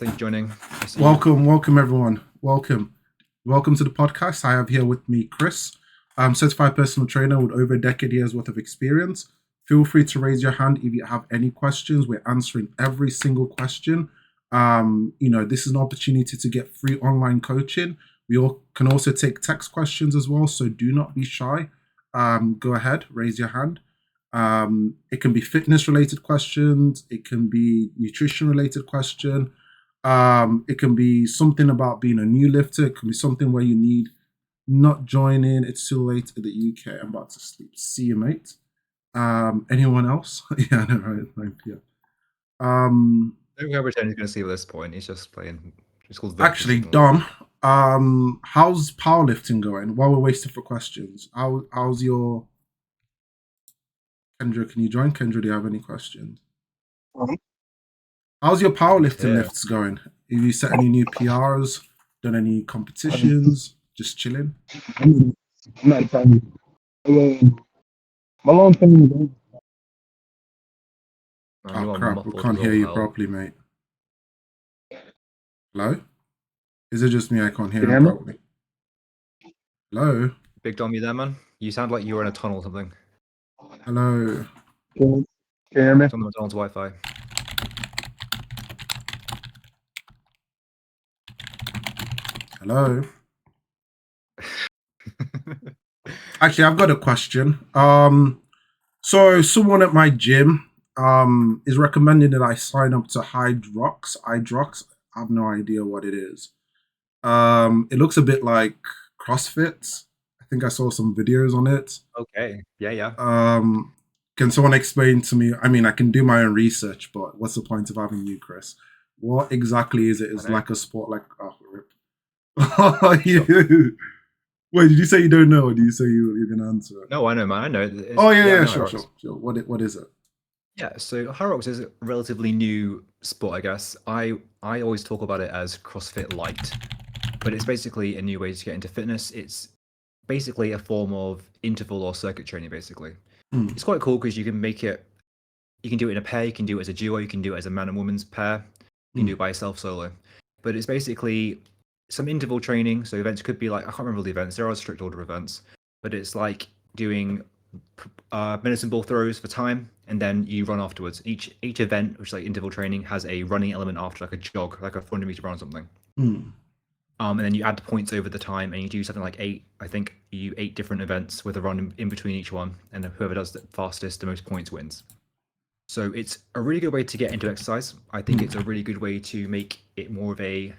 Thanks for joining. Welcome everyone. Welcome to the podcast. I have here with me Chris, certified personal trainer with over a decade years worth of experience. Feel free to raise your hand if you have any questions. We're answering every single question. This is an opportunity to get free online coaching. Can also take text questions as well, so do not be shy. Go ahead, raise your hand. It can be fitness related questions. It can be nutrition related question. It can be something about being a new lifter. It can be something where you need not join in. It's too late in the UK. I'm about to sleep. See you, mate. Anyone else? Yeah, I know, right? 9 p.m. I don't know which he's going to see at this point. He's just playing. It's called Actually, Dom, how's powerlifting going? While we're waiting for questions, how's your Kendra? Can you join? Kendra, do you have any questions? How's your powerlifting lifts going? Have you set any new PRs? Done any competitions? Just chilling? I'm not trying to. My long time ago. Oh crap! We can't hear you properly, mate. Hello? Is it just me? I can't hear him properly. Hello? Big Dom, you there, man? You sound like you were in a tunnel or something. Hello? Can you hear me? It's on the McDonald's Wi-Fi. Hello? Actually, I've got a question. So someone at my gym is recommending that I sign up to Hydrox. Hydrox, I have no idea what it is. It looks a bit like CrossFit. I think I saw some videos on it. Okay. Yeah. Can someone explain to me? I mean, I can do my own research, but what's the point of having you, Chris? What exactly is it? Is it like a sport like rip? Wait, did you say you don't know, or do you say you're going to answer it? No, I know, man. I know. Sure. What is it? Yeah, so Hyrox is a relatively new sport, I guess. I always talk about it as CrossFit Light, but it's basically a new way to get into fitness. It's basically a form of interval or circuit training, basically. It's quite cool because you can do it in a pair, you can do it as a duo, you can do it as a man and woman's pair, you can do it by yourself solo. But it's basically some interval training. So events could be like, I can't remember the events, there are strict order events, but it's like doing medicine ball throws for time, and then you run afterwards. Each event, which is like interval training, has a running element after, like a jog, like a 400-meter run or something. And then you add the points over the time, and you do something like 8 different events with a run in between each one, and whoever does the fastest, the most points wins. So it's a really good way to get into exercise. I think it's a really good way to make it more of a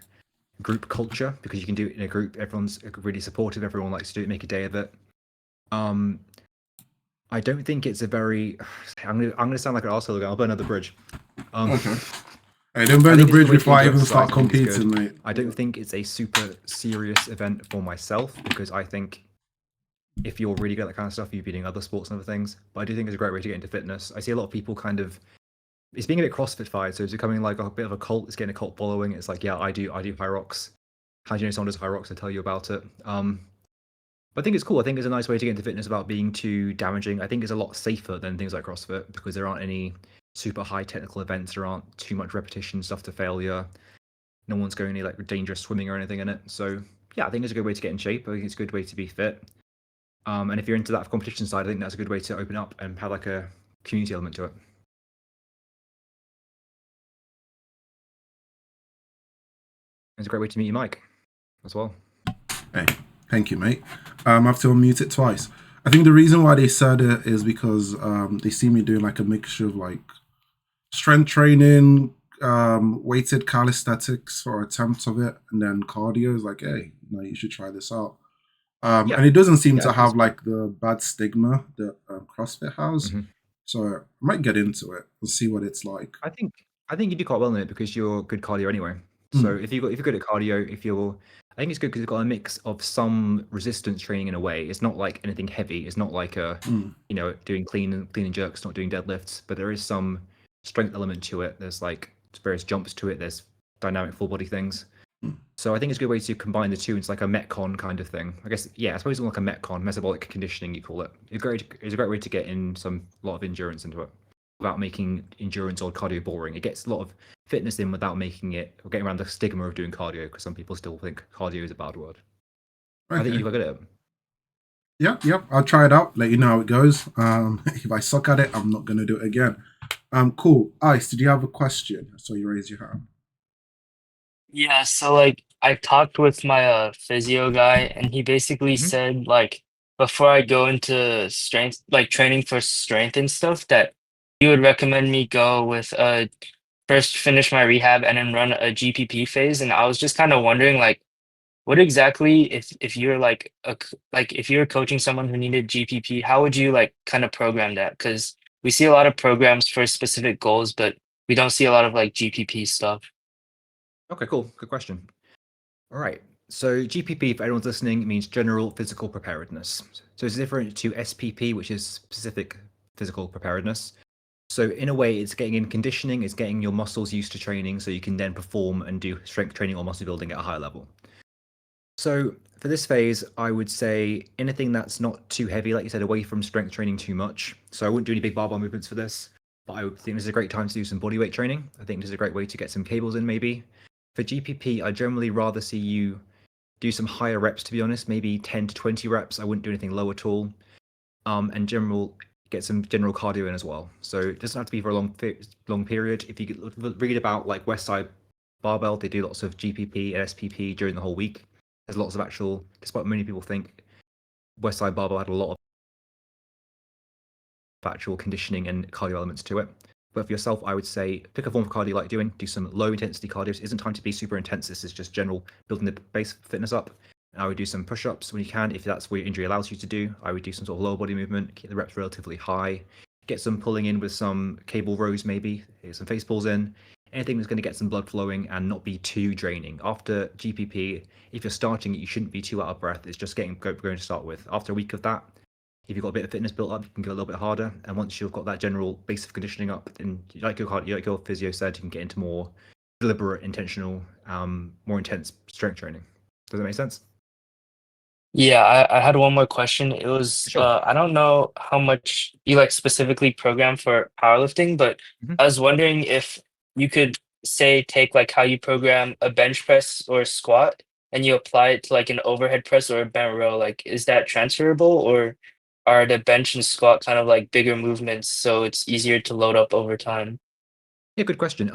group culture, because you can do it in a group. Everyone's really supportive. Everyone likes to do it, make a day of it. I don't think it's a very. I'm gonna sound like an arsehole again. I'll burn another bridge. Okay. Hey, don't burn the bridge before I even start competing, mate. I don't think it's a super serious event for myself, because I think if you're really good at that kind of stuff, you'd be doing other sports and other things. But I do think it's a great way to get into fitness. I see a lot of people it's being a bit CrossFit-fied, so it's becoming like a bit of a cult. It's getting a cult following. It's like, yeah, I do Hyrox. How do you know someone does Hyrox? I tell you about it. But I think it's cool. I think it's a nice way to get into fitness without being too damaging. I think it's a lot safer than things like CrossFit, because there aren't any super high technical events. There aren't too much repetition stuff to failure. No one's going any like dangerous swimming or anything in it. So yeah, I think it's a good way to get in shape. I think it's a good way to be fit. And if you're into that competition side, I think that's a good way to open up and have like a community element to it. It's a great way to meet your Mike as well. Hey, thank you, mate. I have to unmute it twice. I think the reason why they said it is because they see me doing like a mixture of like strength training, weighted calisthenics or attempts of it, and then cardio is like, hey, you should try this out. And it doesn't seem to have like the bad stigma that CrossFit has. So I might get into it and see what it's like. I think you do quite well in it because you're good cardio anyway. So if you're good at cardio, I think it's good because it's got a mix of some resistance training in a way. It's not like anything heavy. It's not like doing clean and jerks, not doing deadlifts, but there is some strength element to it. There's like various jumps to it. There's dynamic full body things. So I think it's a good way to combine the two. It's like a Metcon kind of thing. I guess, I suppose it's like a Metcon, metabolic conditioning, you call it. It's a great way to get in a lot of endurance into it. without making endurance or cardio boring. It gets a lot of fitness in without making it or getting around the stigma of doing cardio, because some people still think cardio is a bad word. I think Okay. you're quite good at it. Yep. I'll try it out. Let you know how it goes. If I suck at it, I'm not gonna do it again. Cool. Ice, did you have a question? So you raise your hand. Yeah, so like I talked with my physio guy and he basically Mhm. said like before I go into strength like training for strength and stuff that he would recommend me go with first finish my rehab and then run a GPP phase, and I was just kind of wondering like what exactly if you're like like if you're coaching someone who needed GPP, how would you like kind of program that? Because we see a lot of programs for specific goals, but we don't see a lot of like GPP stuff. Okay, cool. Good question. All right. So GPP, for everyone's listening, means general physical preparedness. So it's different to SPP, which is specific physical preparedness. So in a way, it's getting in conditioning, it's getting your muscles used to training so you can then perform and do strength training or muscle building at a higher level. So for this phase, I would say anything that's not too heavy, like you said, away from strength training too much. So I wouldn't do any big barbell movements for this, but I would think this is a great time to do some bodyweight training. I think this is a great way to get some cables in maybe. For GPP, I generally rather see you do some higher reps, to be honest, maybe 10 to 20 reps. I wouldn't do anything low at all. And get some general cardio in as well. So it doesn't have to be for a long period. If you read about like Westside Barbell, they do lots of GPP and SPP during the whole week. There's lots of actual, despite many people think Westside Barbell had a lot of actual conditioning and cardio elements to it. But for yourself, I would say pick a form of cardio you like doing, do some low intensity cardio. This isn't time to be super intense. This is just general building the base fitness up. I would do some push-ups when you can, if that's what your injury allows you to do. I would do some sort of lower body movement, keep the reps relatively high, get some pulling in with some cable rows maybe, get some face pulls in, anything that's going to get some blood flowing and not be too draining. After GPP, if you're starting it, you shouldn't be too out of breath. It's just going to start with. After a week of that, if you've got a bit of fitness built up, you can go a little bit harder. And once you've got that general base of conditioning up, and like your physio said, you can get into more deliberate, intentional, more intense strength training. Does that make sense? Yeah, I had one more question. It was Sure. I don't know how much you like specifically program for powerlifting, but Mhm. I was wondering if you could say take like how you program a bench press or a squat and you apply it to like an overhead press or a bent row. Like, is that transferable, or are the bench and squat kind of like bigger movements so it's easier to load up over time? Yeah, good question.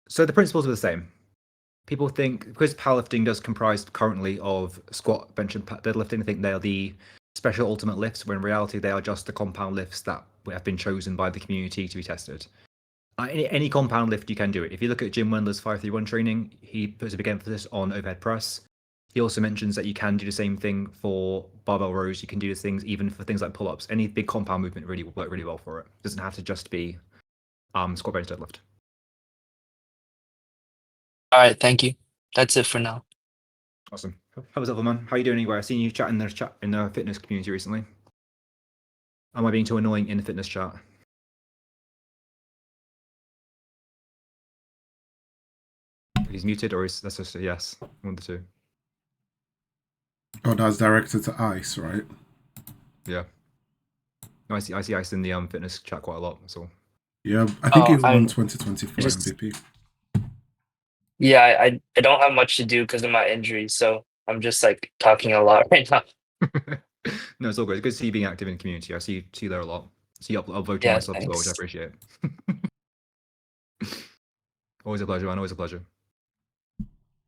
So the principles are the same. People think because powerlifting does comprise currently of squat, bench, and deadlifting, I think they are the special ultimate lifts, when in reality they are just the compound lifts that have been chosen by the community to be tested. Any compound lift you can do it. If you look at Jim Wendler's 531 training, he puts a big emphasis on overhead press. He also mentions that you can do the same thing for barbell rows. You can do these things even for things like pull-ups. Any big compound movement really will work really well for it. It doesn't have to just be squat, bench, deadlift. All right, thank you. That's it for now. Awesome. How was it, man? How are you doing anyway? I've seen you chat in the fitness community recently. Am I being too annoying in the fitness chat? If he's muted, or is that's just a yes? One of the two. Oh, that's directed to Ice, right? Yeah. No, I see Ice in the fitness chat quite a lot. So Yeah, I think Oh, he won 2024 just MVP. yeah, I don't have much to do because of my injury, so I'm just like talking a lot right now. no, it's all good. It's good to see you being active in the community. I see you there a lot. See you upvoting my Yeah, subs as well, which I thanks. appreciate. Always a pleasure, man. Always a pleasure.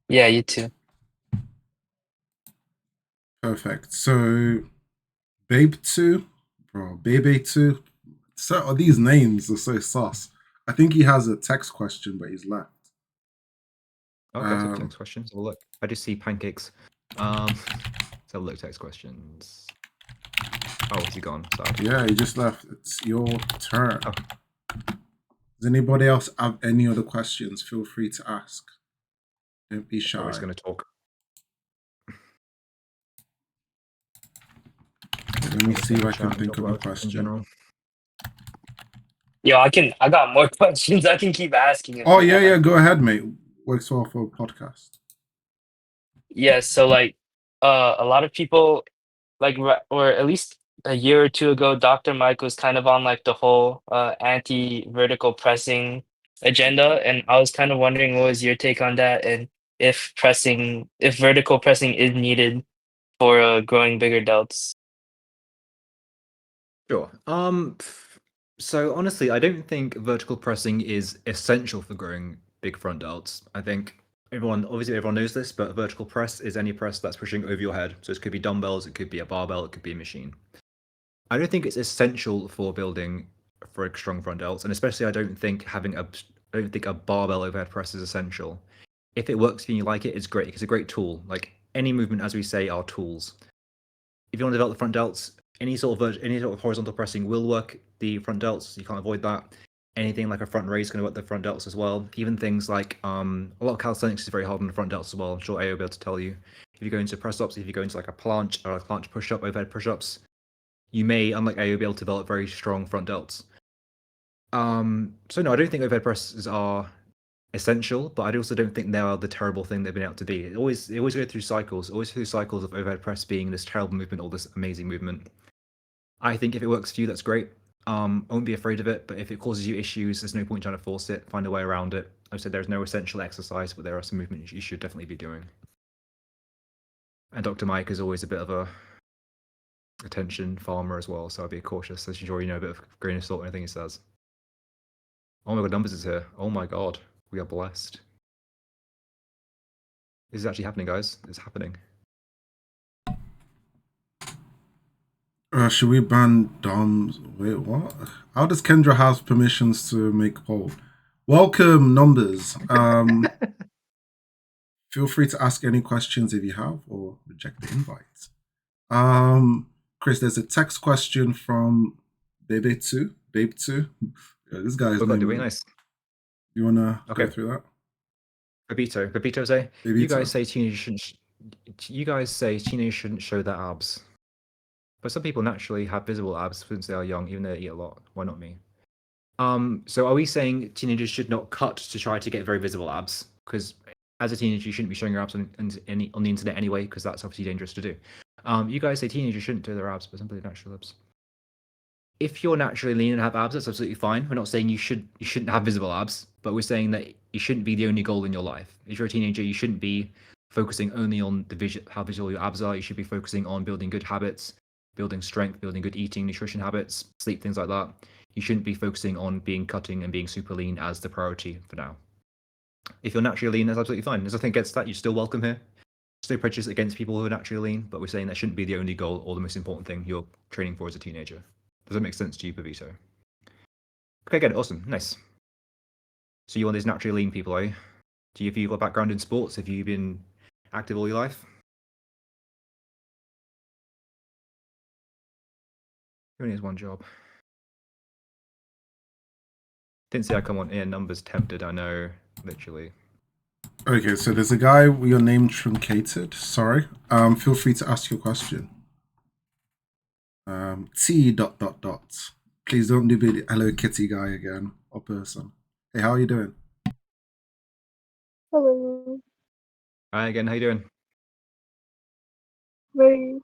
Yeah, you too. Perfect. So, Babe2, bro, Babe2. So, these names are so sus. I think he has a text question, but he's left. Okay, let's have text questions. Have a look. I just see pancakes. Let's have a look. Text questions. Oh, is he gone? Sad. Yeah, he just left. It's your turn. Oh. Does anybody else have any other questions? Feel free to ask. Don't be shy. Always going to talk. Let me see if I can think of a in question. general. Yo, I got more questions. I can keep asking if Oh, you want. yeah, go ahead, mate. Works well for a podcast. Yeah, so like a lot of people like or at least a year or two ago, Dr. Mike was kind of on like the whole anti-vertical pressing agenda, and I was kind of wondering what was your take on that, and if vertical pressing is needed for growing bigger delts. Sure. So honestly, I don't think vertical pressing is essential for growing big front delts. I think obviously everyone knows this, but a vertical press is any press that's pushing over your head. So it could be dumbbells, it could be a barbell, it could be a machine. I don't think it's essential for building for a strong front delts, and especially I don't think a barbell overhead press is essential. If it works for you and you like it, it's great. It's a great tool. Like any movement, as we say, are tools. If you want to develop the front delts, any sort of horizontal pressing will work the front delts. You can't avoid that. Anything like a front raise is going to work the front delts as well. Even things like a lot of calisthenics is very hard on the front delts as well. I'm sure AO will be able to tell you. If you go into press ups, if you go into like a planche or a planche push up, overhead push ups, you may, unlike AO, be able to develop very strong front delts. So no, I don't think overhead presses are essential, but I also don't think they are the terrible thing they've been able to be. It always go through cycles, of overhead press being this terrible movement or this amazing movement. I think if it works for you, that's great. I won't be afraid of it, but if it causes you issues, there's no point trying to force it. Find a way around it. I said there's no essential exercise, but there are some movements you should definitely be doing. And Dr. Mike is always a bit of a attention farmer as well, so I'd be cautious. As sure you know, a bit of grain of salt in anything he says. Oh my god, Numbers is here. Oh my god, we are blessed. This is actually happening, guys. It's happening. Should we ban Doms? Wait, what? How does Kendra have permissions to make poll? Welcome, Numbers. Feel free to ask any questions if you have, or reject the invite. Chris, there's a text question from Babe2. Babe2. Yeah, this guy's Oh god, name. really nice. You wanna go through that? Babito say, Babito. you guys say teenagers shouldn't show their abs. But some people naturally have visible abs since they are young, even though they eat a lot. Why not me? So are we saying teenagers should not cut to try to get very visible abs? Because as a teenager, you shouldn't be showing your abs on the internet anyway, because that's obviously dangerous to do. You guys say teenagers shouldn't do their abs, but simply natural abs. If you're naturally lean and have abs, that's absolutely fine. We're not saying you shouldn't have visible abs, but we're saying that it shouldn't be the only goal in your life. If you're a teenager, you shouldn't be focusing only on how visual your abs are. You should be focusing on building good habits, building strength, building good eating, nutrition habits, sleep, things like that. You shouldn't be focusing on cutting and being super lean as the priority for now. If you're naturally lean, that's absolutely fine. There's nothing against that. You're still welcome here. There's no prejudice against people who are naturally lean, but we're saying that shouldn't be the only goal or the most important thing you're training for as a teenager. Does that make sense to you, Pavito? Okay, good. Awesome. Nice. So you're one of those naturally lean people, eh? Have you got a background in sports? Have you been active all your life? He only has one job. Didn't see I come on in. Numbers tempted, I know. Literally. Okay, so there's a guy with your name truncated. Sorry. Feel free to ask your question. T ... Please don't do the Hello Kitty guy again or person. Hey, how are you doing? Hello. Hi again, how you doing? Very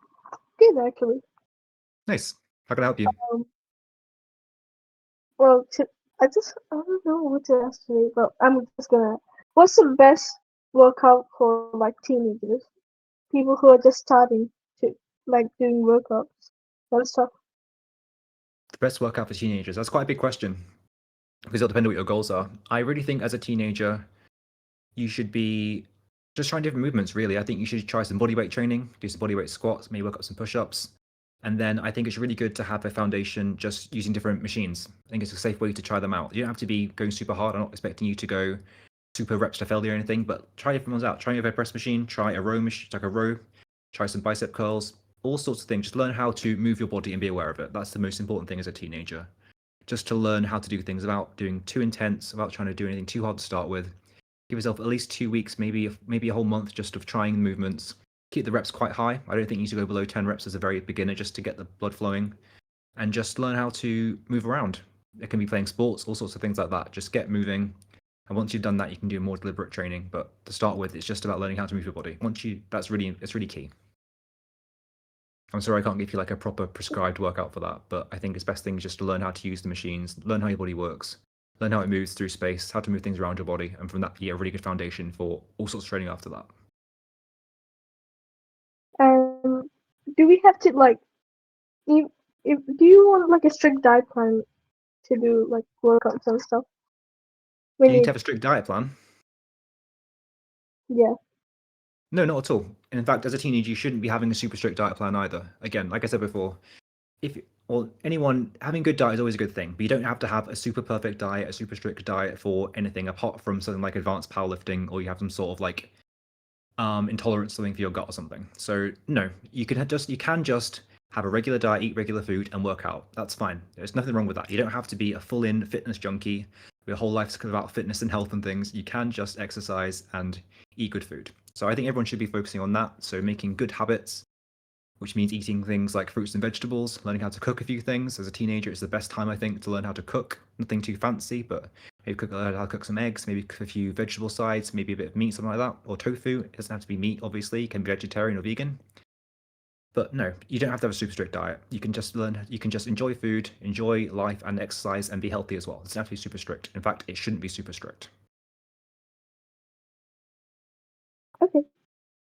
good, actually. Nice. How can I help you? Well, I don't know what to ask today, but I'm just gonna. What's the best workout for like teenagers, people who are just starting to like doing workouts and stuff? The best workout for teenagers? That's quite a big question because it'll depend on what your goals are. I really think as a teenager, you should be just trying different movements, really. I think you should try some bodyweight training, do some bodyweight squats, maybe work up some push-ups. And then I think it's really good to have a foundation just using different machines. I think it's a safe way to try them out. You don't have to be going super hard. I'm not expecting you to go super reps to failure or anything, but try different ones out. Try an overhead press machine, try a row machine, like a row, try some bicep curls, all sorts of things. Just learn how to move your body and be aware of it. That's the most important thing as a teenager. Just to learn how to do things without doing too intense, without trying to do anything too hard to start with. Give yourself at least 2 weeks, maybe a whole month just of trying movements. Keep the reps quite high. I don't think you need to go below 10 reps as a very beginner just to get the blood flowing. And just learn how to move around. It can be playing sports, all sorts of things like that. Just get moving. And once you've done that, you can do more deliberate training. But to start with, it's just about learning how to move your body. It's really key. I'm sorry I can't give you like a proper prescribed workout for that, but I think it's best thing is just to learn how to use the machines, learn how your body works, learn how it moves through space, how to move things around your body, and from that you get a really good foundation for all sorts of training after that. Do we have to like, if do you want like a strict diet plan to do like workouts and stuff? Do you need to have a strict diet plan? Yeah. No, not at all. And in fact, as a teenager, you shouldn't be having a super strict diet plan either. Again, like I said before, anyone having good diet is always a good thing, but you don't have to have a super perfect diet, a super strict diet for anything apart from something like advanced powerlifting, or you have some sort of like intolerance something for your gut or something. So no, you can just have a regular diet, eat regular food, and work out. That's fine. There's nothing wrong with that. You don't have to be a full-in fitness junkie. Your whole life's about fitness and health and things. You can just exercise and eat good food. So I think everyone should be focusing on that. So making good habits, which means eating things like fruits and vegetables, learning how to cook a few things. As a teenager, it's the best time, I think, to learn how to cook. Nothing too fancy, but maybe learn how to cook some eggs, maybe cook a few vegetable sides, maybe a bit of meat, something like that, or tofu. It doesn't have to be meat, obviously. It can be vegetarian or vegan. But no, you don't have to have a super strict diet. You can just enjoy food, enjoy life, and exercise, and be healthy as well. It doesn't have to be super strict. In fact, it shouldn't be super strict. Okay.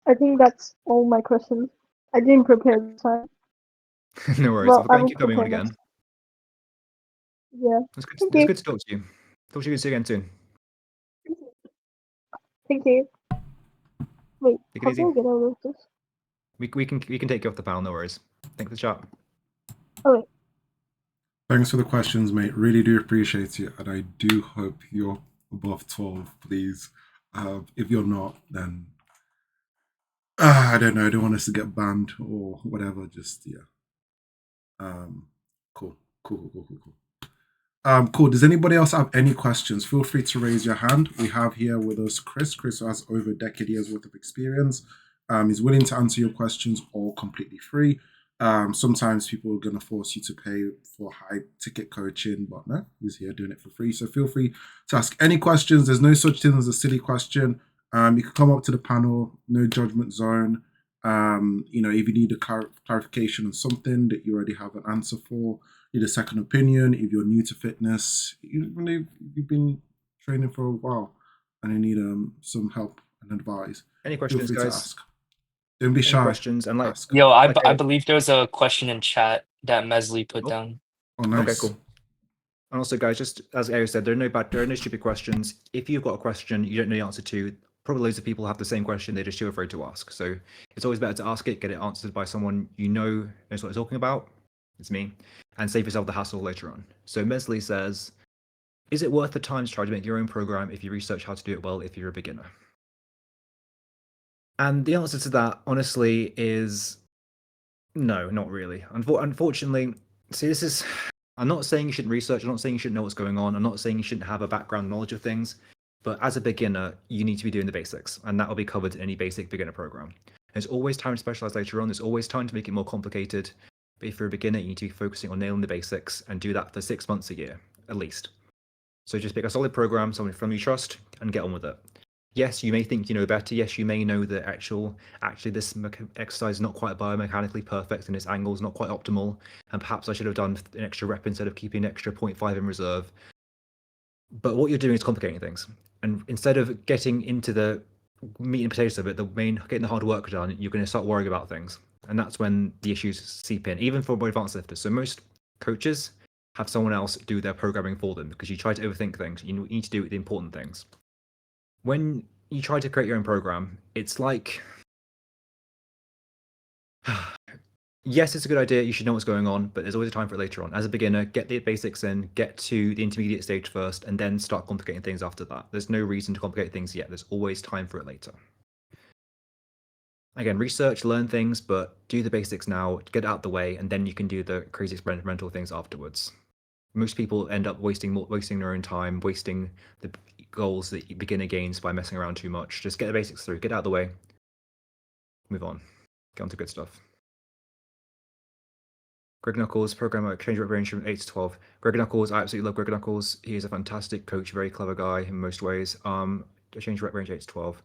I think that's all my questions. I didn't prepare this time. No worries. Well, If I I can will keep coming on prepare again. next. Yeah. It's good, Thank it's you. good to talk to you. Talk to you again soon. Thank you. Wait, Take it how easy. do I get out of this? We can take you off the panel, no worries. Thanks for the chat. Oh wait. Thanks for the questions, mate. Really do appreciate it, and I do hope you're above 12, please. If you're not, then I don't know. I don't want us to get banned or whatever. Just yeah. Cool. Cool. Does anybody else have any questions? Feel free to raise your hand. We have here with us Chris. Chris has over a decade years worth of experience. He's willing to answer your questions all completely free. Sometimes people are going to force you to pay for high ticket coaching, but no, he's here doing it for free. So feel free to ask any questions. There's no such thing as a silly question. You can come up to the panel, no judgment zone. If you need a clarification on something that you already have an answer for, need a second opinion, if you're new to fitness, even if you've been training for a while and you need some help and advice, Any feel questions, free to guys? ask. Don't be Any shy. questions? And like, Ask. Yo, I okay. believe there was a question in chat that Mesley put Oh. down. Oh, nice. Okay, cool. And also, guys, just as Ayo said, there are no stupid questions. If you've got a question you don't know the answer to, probably loads of people have the same question. They're just too afraid to ask. So it's always better to ask it, get it answered by someone you know knows what they're talking about. It's me, and save yourself the hassle later on. So Mesley says, "Is it worth the time to try to make your own program if you research how to do it well if you're a beginner?" And the answer to that, honestly, is no, not really. Unfortunately, see, this is. I'm not saying you shouldn't research. I'm not saying you shouldn't know what's going on. I'm not saying you shouldn't have a background knowledge of things. But as a beginner, you need to be doing the basics, and that will be covered in any basic beginner program. There's always time to specialize later on. There's always time to make it more complicated. But if you're a beginner, you need to be focusing on nailing the basics and do that for 6 months a year, at least. So just pick a solid program, someone from you trust, and get on with it. Yes, you may think you know better. Yes, you may know that actually this exercise is not quite biomechanically perfect and its angle is not quite optimal, and perhaps I should have done an extra rep instead of keeping an extra 0.5 in reserve. But what you're doing is complicating things, and instead of getting into the meat and potatoes of it, getting the hard work done, you're going to start worrying about things, and that's when the issues seep in, even for more advanced lifters. So most coaches have someone else do their programming for them because you try to overthink things. You need to do the important things. When you try to create your own program, it's like, yes, it's a good idea. You should know what's going on, but there's always a time for it later on. As a beginner, get the basics in, get to the intermediate stage first, and then start complicating things after that. There's no reason to complicate things yet. There's always time for it later. Again, research, learn things, but do the basics now, get it out the way, and then you can do the crazy experimental things afterwards. Most people end up wasting their own time, wasting the goals that beginner gains by messing around too much. Just get the basics through, get out of the way, move on, get on to good stuff. Greg Knuckles, programmer, change rep range from 8 to 12. Greg Knuckles, I absolutely love Greg Knuckles. He is a fantastic coach, very clever guy in most ways. Change rep range 8 to 12.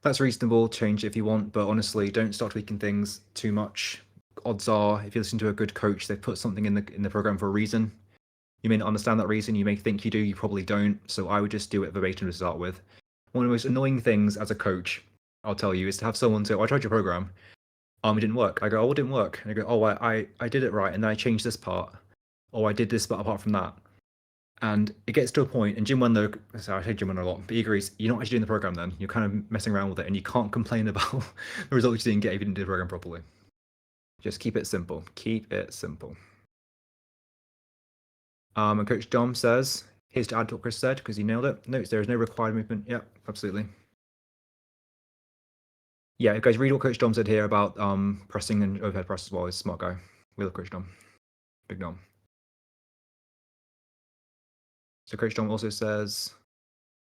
That's reasonable, change it if you want, but honestly, don't start tweaking things too much. odds are, if you listen to a good coach, they put something in the program for a reason. You may not understand that reason. You may think you do. You probably don't. So I would just do it verbatim to start with. One of the most annoying things as a coach, I'll tell you, is to have someone say, "Oh, I tried your program. It didn't work." I go, "Oh, it didn't work." And I go, "Oh, I did it right, and then I changed this part. Oh, I did this, but apart from that." And it gets to a point, and Jim Wenlow, so I say Jim Wenlow a lot, but he agrees, you're not actually doing the program then. You're kind of messing around with it, and you can't complain about the results you didn't get if you didn't do the program properly. Just keep it simple. Keep it simple. And Coach Dom says, here's to add to what Chris said, because he nailed it. Notes there is no required movement. Yep, absolutely. Yeah, guys, read what Coach Dom said here about pressing and overhead press as well. He's a smart guy. We love Coach Dom. Big Dom. So Coach Dom also says,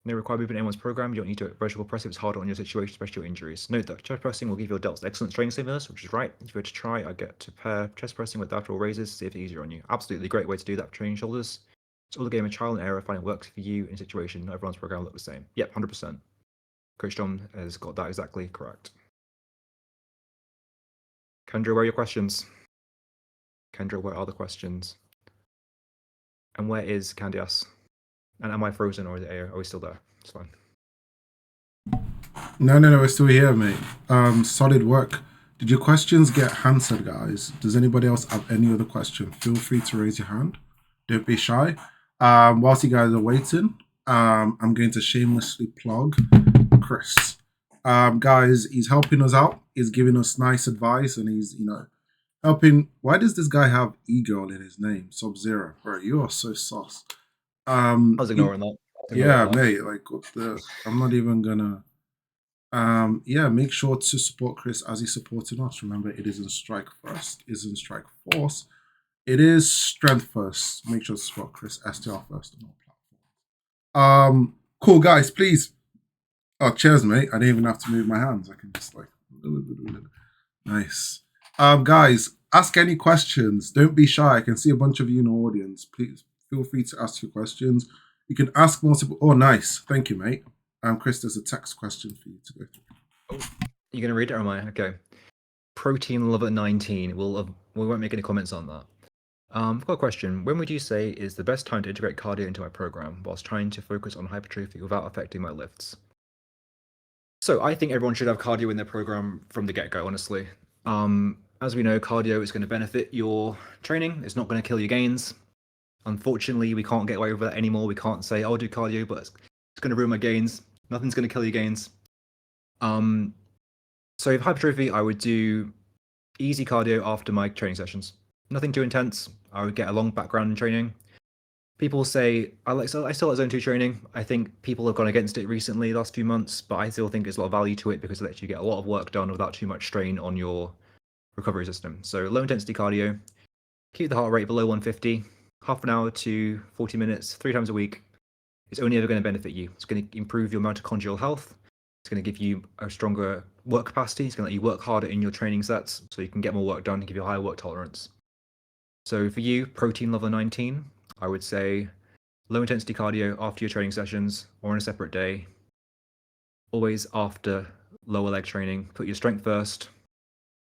no required movement in anyone's program. You don't need to vertical press if it's harder on your situation, especially your injuries. Note that chest pressing will give your delts excellent strength stimulus, which is right. If you were to try, I get to pair chest pressing with lateral raises, see if it's easier on you. Absolutely great way to do that for training shoulders. It's all a game of trial and error, finding what works for you in a situation. Not everyone's program will look the same. Yep, 100%. Coach Dom has got that exactly correct. Kendra, where are your questions? Kendra, where are the questions? And where is Candias? And am I frozen or are we still there? It's fine. No, we're still here, mate. Solid work. Did your questions get answered, guys? Does anybody else have any other question? Feel free to raise your hand. Don't be shy. Whilst you guys are waiting, I'm going to shamelessly plug Chris. Guys, he's helping us out. He's giving us nice advice, and he's, helping. Why does this guy have E-Girl in his name? Sub-Zero. Bro, you are so sauce. I was ignoring that. Mate, like, what the... I'm not even gonna... make sure to support Chris as he's supporting us. Remember, it isn't strike first, it isn't strike force. It is strength first. Make sure to support Chris STR first on all platforms. Cool, guys, please. Oh, cheers, mate. I didn't even have to move my hands. I can just like... Nice. Guys, ask any questions. Don't be shy. I can see a bunch of you in the audience. Please feel free to ask your questions. You can ask multiple... Oh, nice. Thank you, mate. Chris, there's a text question for you to go through. Oh, you're going to read it or am I? Okay. Protein Lover 19. We won't make any comments on that. I've got a question. When would you say is the best time to integrate cardio into my program whilst trying to focus on hypertrophy without affecting my lifts? So I think everyone should have cardio in their program from the get-go, honestly. As we know, cardio is going to benefit your training. It's not going to kill your gains. Unfortunately, we can't get away with that anymore. We can't say, "Oh, I'll do cardio, but it's going to ruin my gains." Nothing's going to kill your gains. So if hypertrophy, I would do easy cardio after my training sessions. Nothing too intense. I would get a long background in training. People say, I still like zone 2 training. I think people have gone against it recently, the last few months, but I still think there's a lot of value to it because it lets you get a lot of work done without too much strain on your recovery system. So low intensity cardio, keep the heart rate below 150, half an hour to 40 minutes, 3 times a week. It's only ever going to benefit you. It's going to improve your mitochondrial health. It's going to give you a stronger work capacity. It's going to let you work harder in your training sets so you can get more work done and give you a higher work tolerance. So for you, Protein Lover 19, I would say low intensity cardio after your training sessions or on a separate day. Always after lower leg training. Put your strength first.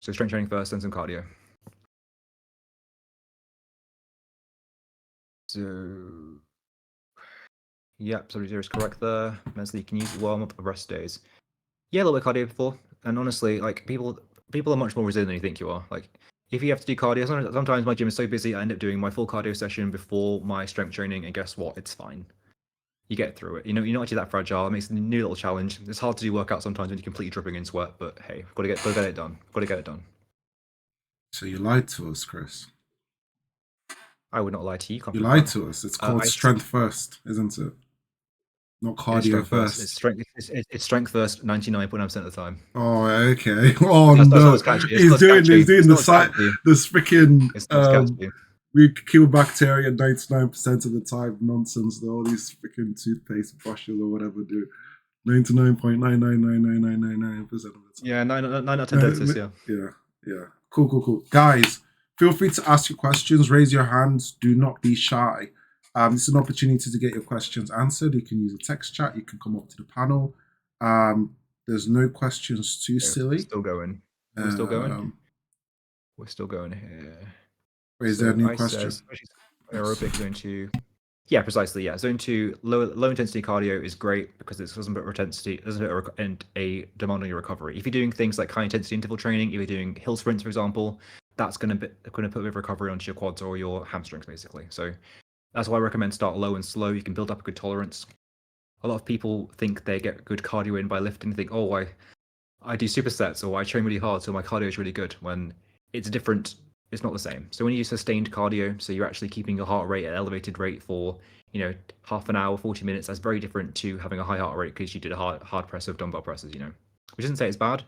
So strength training first, then some cardio. So, yep, so zero is correct there. Mentally, you can use warm up of rest days. Yeah, a little bit of cardio before. And honestly, like people are much more resilient than you think you are. Like if you have to do cardio, sometimes my gym is so busy, I end up doing my full cardio session before my strength training, and guess what? It's fine. You get through it. You're not actually that fragile. It makes a new little challenge. It's hard to do workouts sometimes when you're completely dripping in sweat, but hey, gotta get it done. Gotta get it done. So you lied to us, Chris. I would not lie to you. You lied to us. It's called strength first, isn't it? Not cardio first. It's strength first 99.9% of the time. Oh, okay. Oh no, he's doing this freaking we kill bacteria 99% of the time nonsense. All these freaking toothpaste brushes or whatever do 99.9999999% of the time. Yeah, 9 out of 10 dentists. Yeah. Cool. Guys, feel free to ask your questions. Raise your hands. Do not be shy. This is an opportunity to get your questions answered. You can use a text chat. You can come up to the panel. There's no questions too silly. Still going. We're still going. We're still going here. Wait, is there a new I question? says aerobic zone 2. Yeah, precisely. Yeah, zone 2 low intensity cardio is great because it doesn't put intensity, doesn't put a demand on your recovery. If you're doing things like high intensity interval training, if you're doing hill sprints, for example, that's going to put a bit of recovery onto your quads or your hamstrings, basically. So that's why I recommend start low and slow. You can build up a good tolerance. A lot of people think they get good cardio in by lifting. Think, oh, I do supersets or I train really hard, so my cardio is really good. When it's different, it's not the same. So when you use sustained cardio, so you're actually keeping your heart rate at an elevated rate for half an hour, 40 minutes. That's very different to having a high heart rate because you did a hard press of dumbbell presses. Which doesn't say it's bad,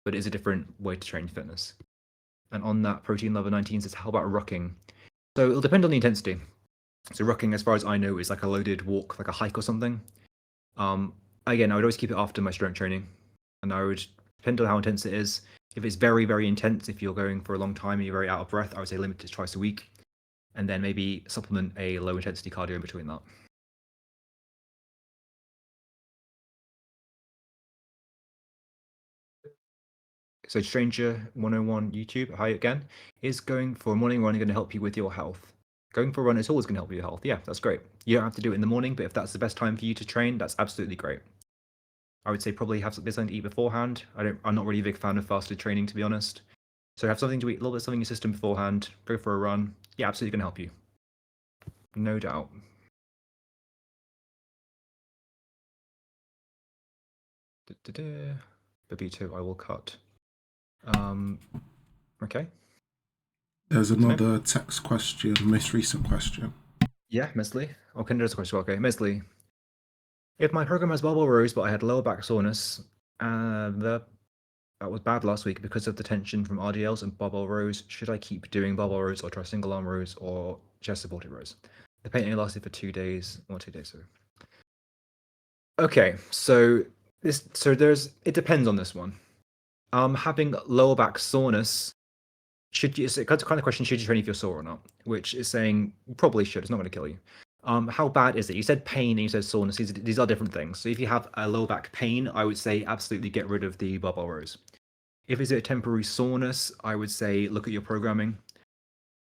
but it's a different way to train fitness. And on that, Protein Lover 19 says, how about rucking? So it'll depend on the intensity. So rucking, as far as I know, is like a loaded walk, like a hike or something. Again, I would always keep it after my strength training, and I would depend on how intense it is. If it's very, very intense, if you're going for a long time and you're very out of breath, I would say limit it to twice a week, and then maybe supplement a low intensity cardio in between that. So Stranger 101 YouTube, hi again. Is going for a morning run going to help you with your health? Going for a run is always going to help you with your health. Yeah, that's great. You don't have to do it in the morning, but if that's the best time for you to train, that's absolutely great. I would say probably have something to eat beforehand. I'm not really a big fan of fasted training, to be honest. So have something to eat, a little bit of something in your system beforehand. Go for a run. Yeah, absolutely going to help you. No doubt. Babito, I will cut. Okay. There's another text question, most recent question. Yeah, Mesley. Okay, there's a question. Okay, Mesley. If my program has barbell rows, but I had lower back soreness, that was bad last week because of the tension from RDLs and barbell rows, should I keep doing barbell rows or try single arm rows or chest supported rows? The pain only lasted for 2 days, or 2 days. So. Okay, so it depends on this one. Having lower back soreness, it's a kind of question, should you train if you're sore or not? Which is saying probably should. It's not going to kill you. How bad is it? You said pain and you said soreness. These are different things. So if you have a lower back pain, I would say absolutely get rid of the barbell rows. If it's a temporary soreness, I would say look at your programming.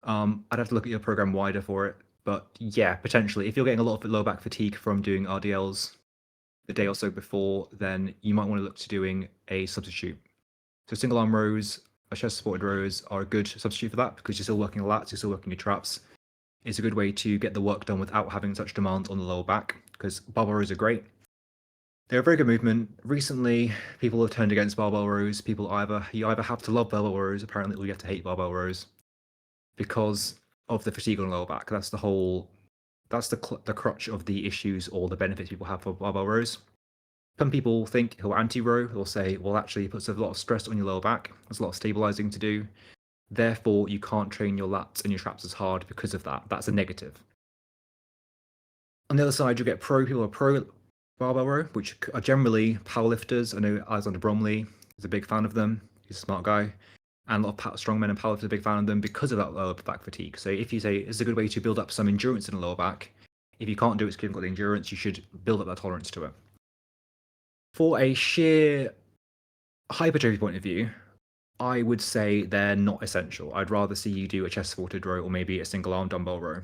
I'd have to look at your program wider for it. But yeah, potentially. If you're getting a lot of lower back fatigue from doing RDLs the day or so before, then you might want to look to doing a substitute. So single arm rows, chest supported rows are a good substitute for that because you're still working lats, you're still working your traps. It's a good way to get the work done without having such demands on the lower back because barbell rows are great. They're a very good movement. Recently, people have turned against barbell rows. You either have to love barbell rows, apparently, or you have to hate barbell rows because of the fatigue on the lower back. That's the crutch of the issues or the benefits people have for barbell rows. Some people think who are anti-row, they'll say, well, actually, it puts a lot of stress on your lower back. There's a lot of stabilizing to do. Therefore, you can't train your lats and your traps as hard because of that. That's a negative. On the other side, you get people who are pro barbell row, which are generally powerlifters. I know Alexander Bromley is a big fan of them. He's a smart guy. And a lot of strongmen and powerlifters are a big fan of them because of that lower back fatigue. So if you say it's a good way to build up some endurance in the lower back, if you can't do it because you haven't got the endurance, you should build up that tolerance to it. For a sheer hypertrophy point of view, I would say they're not essential. I'd rather see you do a chest supported row or maybe a single arm dumbbell row.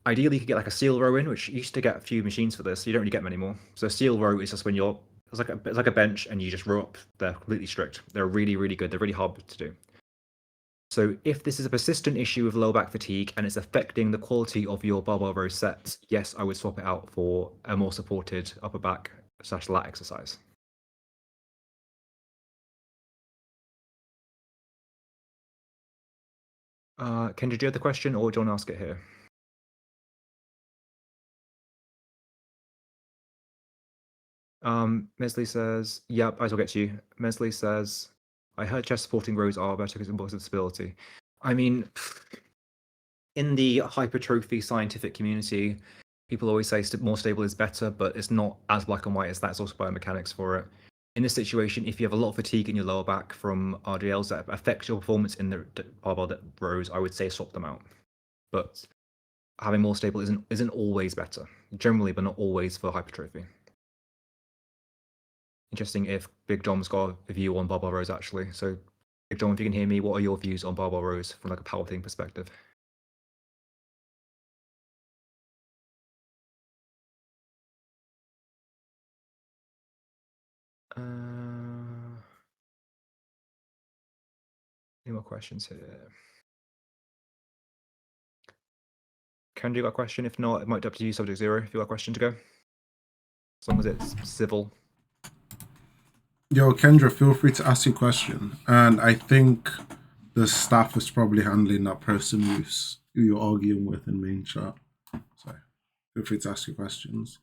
Ideally, you could get like a seal row in, which you used to get a few machines for this. You don't really get them anymore. So a seal row is just when it's like a bench and you just row up. They're completely strict. They're really, really good. They're really hard to do. So if this is a persistent issue of low back fatigue and it's affecting the quality of your barbell row sets, yes, I would swap it out for a more supported upper back / lat exercise. Kendra, do you have the question or do you want to ask it here? Mesley says, yep, I will get to you. Mesley says, I heard chest supporting rows are better because of more stability. I mean, in the hypertrophy scientific community, people always say more stable is better, but it's not as black and white as that. It's also biomechanics for it. In this situation, if you have a lot of fatigue in your lower back from RDLs that affect your performance in the barbell rows, I would say swap them out. But having more stable isn't always better, generally, but not always for hypertrophy. Interesting if Big Dom's got a view on barbell rows actually. So John, if you can hear me, what are your views on barbell rows from like a powerlifting perspective? Any more questions here? Can you got a question? If not, it might be up to you, Subject Zero, if you got a question to go. As long as it's civil. Yo, Kendra, feel free to ask your question. And I think the staff is probably handling that person who you're arguing with in main chat. So feel free to ask your questions.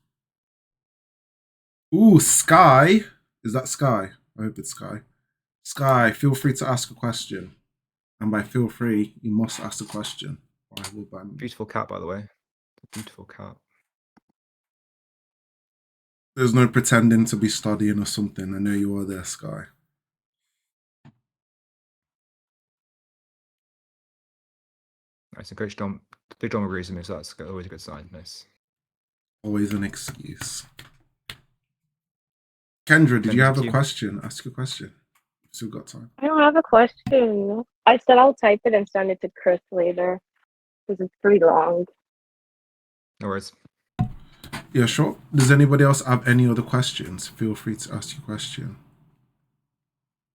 Ooh, Sky. Is that Sky? I hope it's Sky. Sky, feel free to ask a question. And by feel free, you must ask a question. Or I will ban you. Beautiful cat, by the way. Beautiful cat. There's no pretending to be studying or something. I know you are there, Sky. Nice. And Coach Dom agrees with me, so that's always a good sign. Nice. Always an excuse. Kendra, did you have a question? Ask your question. Still got time. I don't have a question. I said I'll type it and send it to Chris later because it's pretty long. No worries. Yeah, sure. Does anybody else have any other questions? Feel free to ask your question.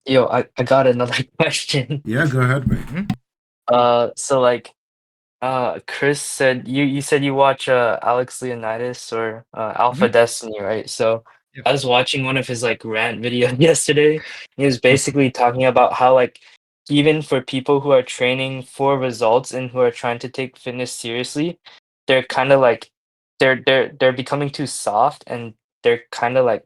Yo, I got another question. Yeah, go ahead, mate. So like, Chris said you said you watch Alex Leonidas or Alpha Destiny, right? So Yep. I was watching one of his like rant videos yesterday. He was basically talking about how like even for people who are training for results and who are trying to take fitness seriously, they're kind of like they're becoming too soft and they're kind of like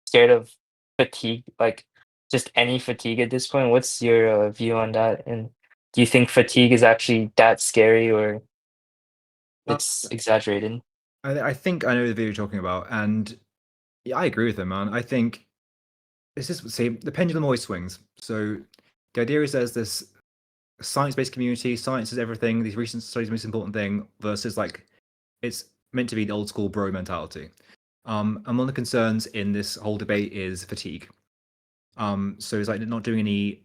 scared of fatigue, like just any fatigue at this point. What's your view on that? And do you think fatigue is actually that scary or it's exaggerated? I think I know the video you're talking about, and yeah, I agree with him, man. I think it's just the pendulum always swings. So the idea is there's this science-based community, science is everything, these recent studies are the most important thing, versus like it's meant to be the old school bro mentality. And one of the concerns in this whole debate is fatigue. So it's like not doing any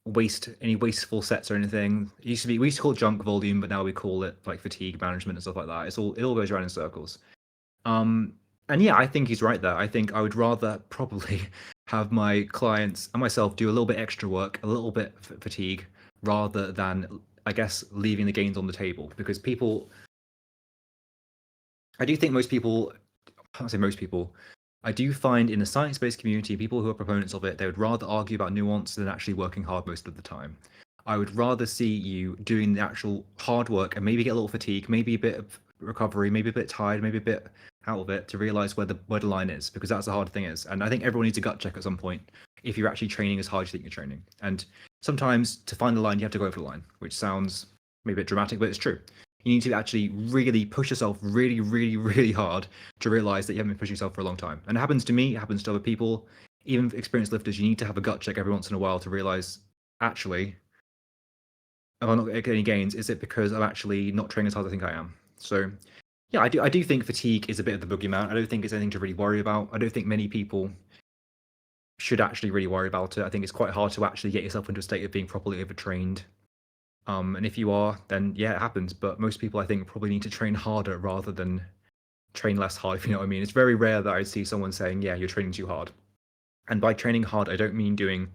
wasteful sets or anything. We used to call it junk volume, but now we call it like fatigue management and stuff like that. It all goes around in circles. And yeah, I think he's right there. I think I would rather probably have my clients and myself do a little bit extra work, a little bit fatigue, rather than I guess leaving the gains on the table, because I do think most people, I can't say most people, I do find in the science-based community, people who are proponents of it, they would rather argue about nuance than actually working hard most of the time. I would rather see you doing the actual hard work and maybe get a little fatigue, maybe a bit of recovery, maybe a bit tired, maybe a bit out of it to realize where the line is, because that's the hard thing is. And I think everyone needs a gut check at some point if you're actually training as hard as you think you're training. And sometimes to find the line, you have to go over the line, which sounds maybe a bit dramatic, but it's true. You need to actually really push yourself really, really, really hard to realize that you haven't been pushing yourself for a long time. And it happens to me, it happens to other people, even experienced lifters. You need to have a gut check every once in a while to realize, actually, if I'm not getting any gains, is it because I'm actually not training as hard as I think I am? So yeah, I do think fatigue is a bit of the boogeyman. I don't think it's anything to really worry about. I don't think many people should actually really worry about it. I think it's quite hard to actually get yourself into a state of being properly overtrained. And if you are, then yeah, it happens. But most people, I think, probably need to train harder rather than train less hard, if you know what I mean. It's very rare that I see someone saying, yeah, you're training too hard. And by training hard, I don't mean doing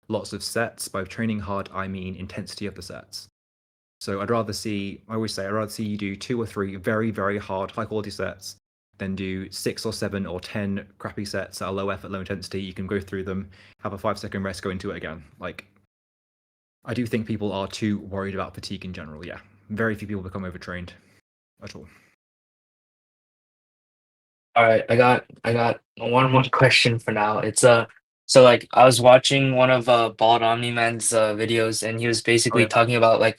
lots of sets. By training hard, I mean intensity of the sets. So I always say, I'd rather see you do 2 or 3 very, very hard, high quality sets than do 6 or 7 or 10 crappy sets that are low effort, low intensity. You can go through them, have a 5-second rest, go into it again. Like, I do think people are too worried about fatigue in general. Yeah, very few people become overtrained at all. All right, I got one more question for now. It's so like I was watching one of Bald Omni Man's videos and he was basically yeah. talking about like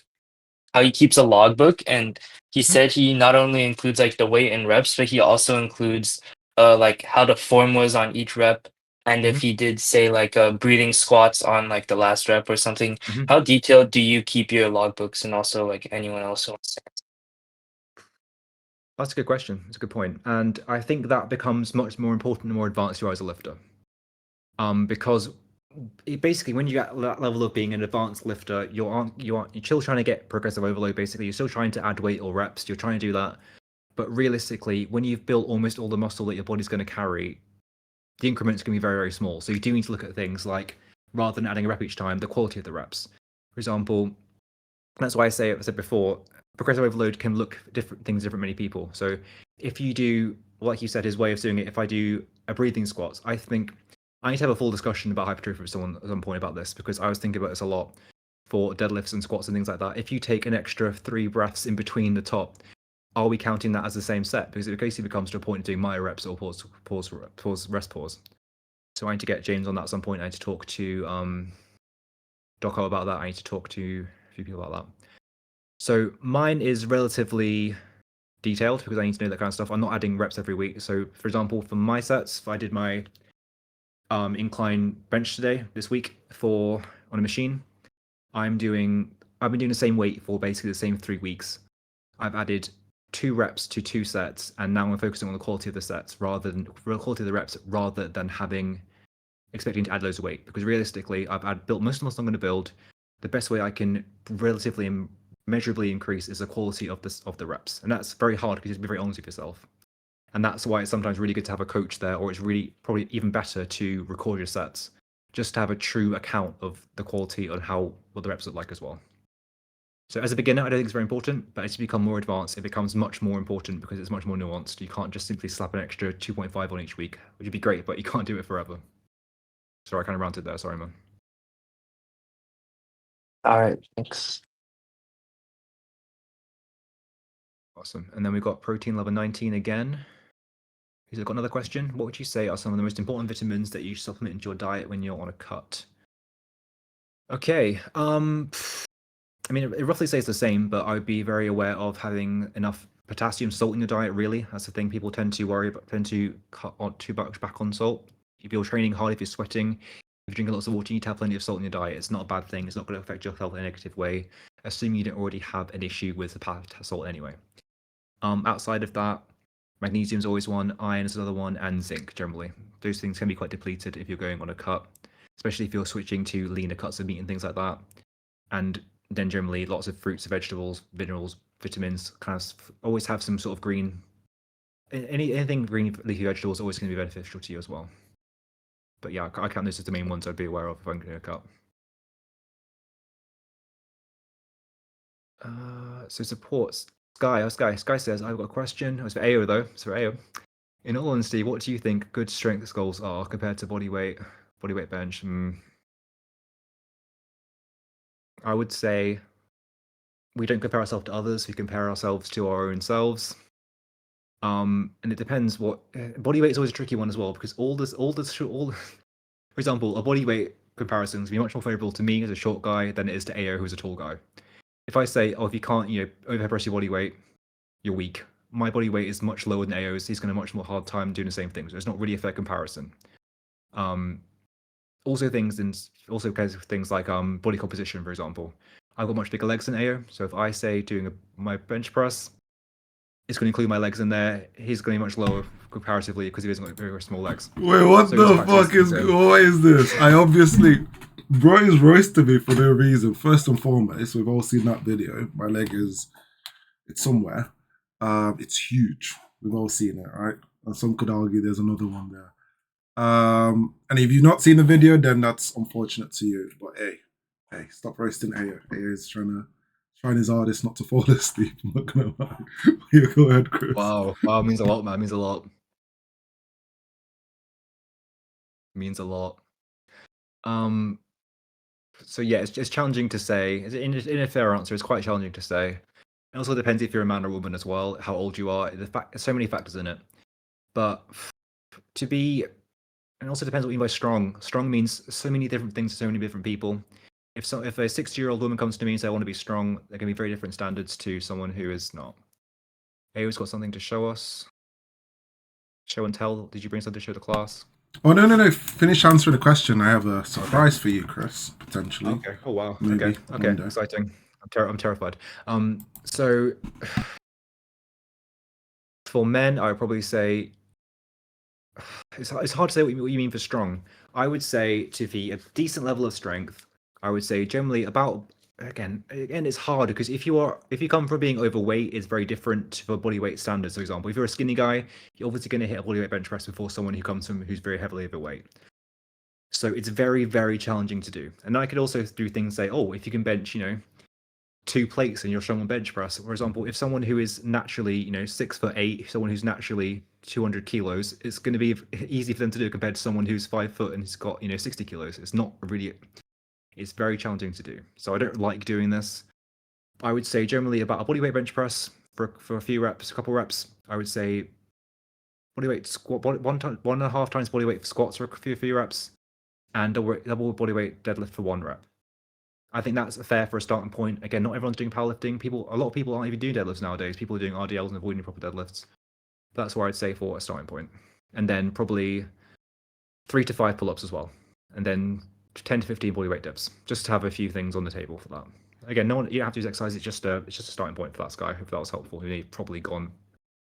how he keeps a logbook and he said he not only includes like the weight and reps, but he also includes like how the form was on each rep and if he did say like breathing squats on like the last rep or something. How detailed do you keep your logbooks and also like anyone else who wants to answer? That's a good question. It's a good point. And I think that becomes much more important the more advanced you are as a lifter. Because basically, when you get that level of being an advanced lifter, you're still trying to get progressive overload. Basically, you're still trying to add weight or reps. You're trying to do that, but realistically, when you've built almost all the muscle that your body's going to carry, the increments can be very, very small. So you do need to look at things like, rather than adding a rep each time, the quality of the reps. For example, that's why I said before, progressive overload can look different things different many people. So if you do, like you said, his way of doing it, if I do a breathing squats, I think I need to have a full discussion about hypertrophy with someone at some point about this, because I was thinking about this a lot for deadlifts and squats and things like that. If you take an extra 3 breaths in between the top, are we counting that as the same set? Because it basically becomes to a point of doing myo reps or rest pause. So I need to get James on that at some point. I need to talk to Doco about that. I need to talk to a few people about that. So mine is relatively detailed because I need to know that kind of stuff. I'm not adding reps every week. So for example, for my sets, if I did my incline bench this week on a machine, I've been doing the same weight for basically the same 3 weeks. I've added 2 reps to 2 sets, and now I'm focusing on the quality of the sets rather than the quality of the reps, rather than expecting to add loads of weight. Because realistically, I've built most of the muscle I'm going to build. The best way I can relatively and measurably increase is the quality of the reps, and that's very hard because you have to be very honest with yourself. And that's why it's sometimes really good to have a coach there, or it's really probably even better to record your sets, just to have a true account of the quality on what the reps look like as well. So as a beginner, I don't think it's very important, but as you become more advanced, it becomes much more important because it's much more nuanced. You can't just simply slap an extra 2.5 on each week, which would be great, but you can't do it forever. Sorry, I kind of ranted there. Sorry, man. All right, thanks. Awesome. And then we've got protein level 19 again. He's got another question. What would you say are some of the most important vitamins that you supplement into your diet when you're on a cut? Okay. I mean, it roughly stays the same, but I would be very aware of having enough potassium, salt in your diet. Really, that's the thing people tend to worry about. Tend to cut on too much back on salt. If you're training hard, if you're sweating, if you're drinking lots of water, you need to have plenty of salt in your diet. It's not a bad thing. It's not going to affect your health in a negative way, assuming you don't already have an issue with the salt anyway. Outside of that, magnesium is always one, iron is another one, and zinc generally. Those things can be quite depleted if you're going on a cut, especially if you're switching to leaner cuts of meat and things like that. And then generally lots of fruits, vegetables, minerals, vitamins, kind of always have some sort of green. Anything green leafy vegetables always going to be beneficial to you as well. But yeah, I count those as the main ones I'd be aware of if I'm going to cut. So supports Sky says, I've got a question. It's for AO though. It's for AO. In all honesty, what do you think good strength goals are compared to body weight bench? I would say we don't compare ourselves to others. We compare ourselves to our own selves. And it depends what body weight is always a tricky one as well, because for example, a body weight comparison is be much more favorable to me as a short guy than it is to AO who's a tall guy. If I say, if you can't, overpress your body weight, you're weak. My body weight is much lower than AO's. He's going to have much more hard time doing the same thing. So it's not really a fair comparison. Also because of things like body composition, for example. I've got much bigger legs than AO. So if I say doing my bench press, it's going to include my legs in there. He's going to be much lower comparatively because he hasn't got very, very small legs. Wait, what the fuck is this? I obviously, bro is roasting me for no reason. First and foremost, we've all seen that video. My leg it's somewhere. It's huge. We've all seen it, right? And some could argue there's another one there. And if you've not seen the video, then that's unfortunate to you. But hey, stop roasting AO. AO is trying his hardest not to fall asleep. I'm not gonna lie. You go ahead, Chris. Wow, means a lot, man. Means a lot. Means a lot. So yeah, it's challenging to say. In a fair answer, it's quite challenging to say. It also depends if you're a man or woman as well, how old you are. There's so many factors in it. But and also depends what you mean by strong. Strong means so many different things to so many different people. If a 60-year-old woman comes to me and says I want to be strong, there can be very different standards to someone who is not. AO's got something to show us. Show and tell. Did you bring something to show the class? Oh no! Finish answering the question. I have a surprise for you, Chris. Potentially. Okay. Oh wow. Maybe Okay. Exciting. I'm terrified. So for men, I would probably say it's hard to say what you mean for strong. I would say to be a decent level of strength, I would say generally about again it's hard because if you come from being overweight, it's very different for body weight standards. For example, if you're a skinny guy, you're obviously going to hit a body weight bench press before someone who's very heavily overweight. So it's very, very challenging to do. And I could also do things say, oh, if you can bench, 2 plates and you're strong on bench press. For example, if someone who is naturally, 6'8", someone who's naturally 200 kilos, it's going to be easy for them to do compared to someone who's 5 foot and has got, 60 kilos. It's very challenging to do. So I don't like doing this. I would say generally about a bodyweight bench press for a few reps, a couple reps. I would say bodyweight squat, 1.5 times bodyweight squats for a few reps, and double bodyweight deadlift for 1 rep. I think that's fair for a starting point. Again, not everyone's doing powerlifting. A lot of people aren't even doing deadlifts nowadays. People are doing RDLs and avoiding proper deadlifts. That's where I'd say for a starting point. And then probably 3 to 5 pull-ups as well. And then 10 to 15 bodyweight dips, just to have a few things on the table for that. Again, you don't have to use exercise. It's just a starting point for that guy. If that was helpful, he'd probably gone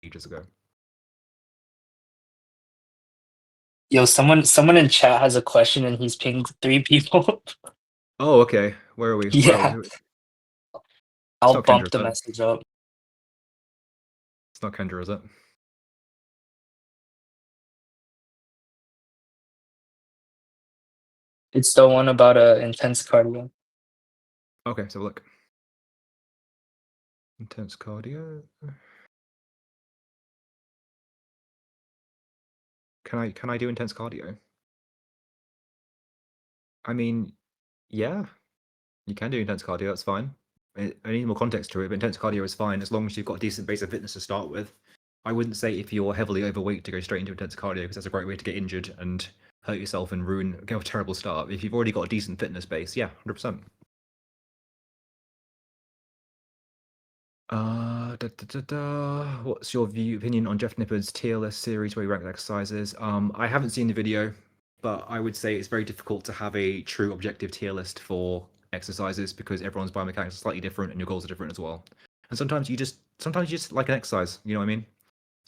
ages ago. Yo, someone in chat has a question and he's pinged 3 people. Oh, okay. Where are we? Yeah. I'll not bump Kendra, the is it? message up. It's not Kendra, is it? It's the one about intense cardio. Okay, so look. Intense cardio. Can I do intense cardio? I mean, yeah, you can do intense cardio. That's fine. I need more context to it, but intense cardio is fine as long as you've got a decent base of fitness to start with. I wouldn't say if you're heavily overweight to go straight into intense cardio because that's a great way to get injured and hurt yourself and get a terrible start. If you've already got a decent fitness base, yeah, 100%. What's your opinion on Jeff Nippard's tier list series where he ranks exercises? I haven't seen the video, but I would say it's very difficult to have a true objective tier list for exercises because everyone's biomechanics is slightly different and your goals are different as well. And sometimes you just like an exercise, you know what I mean?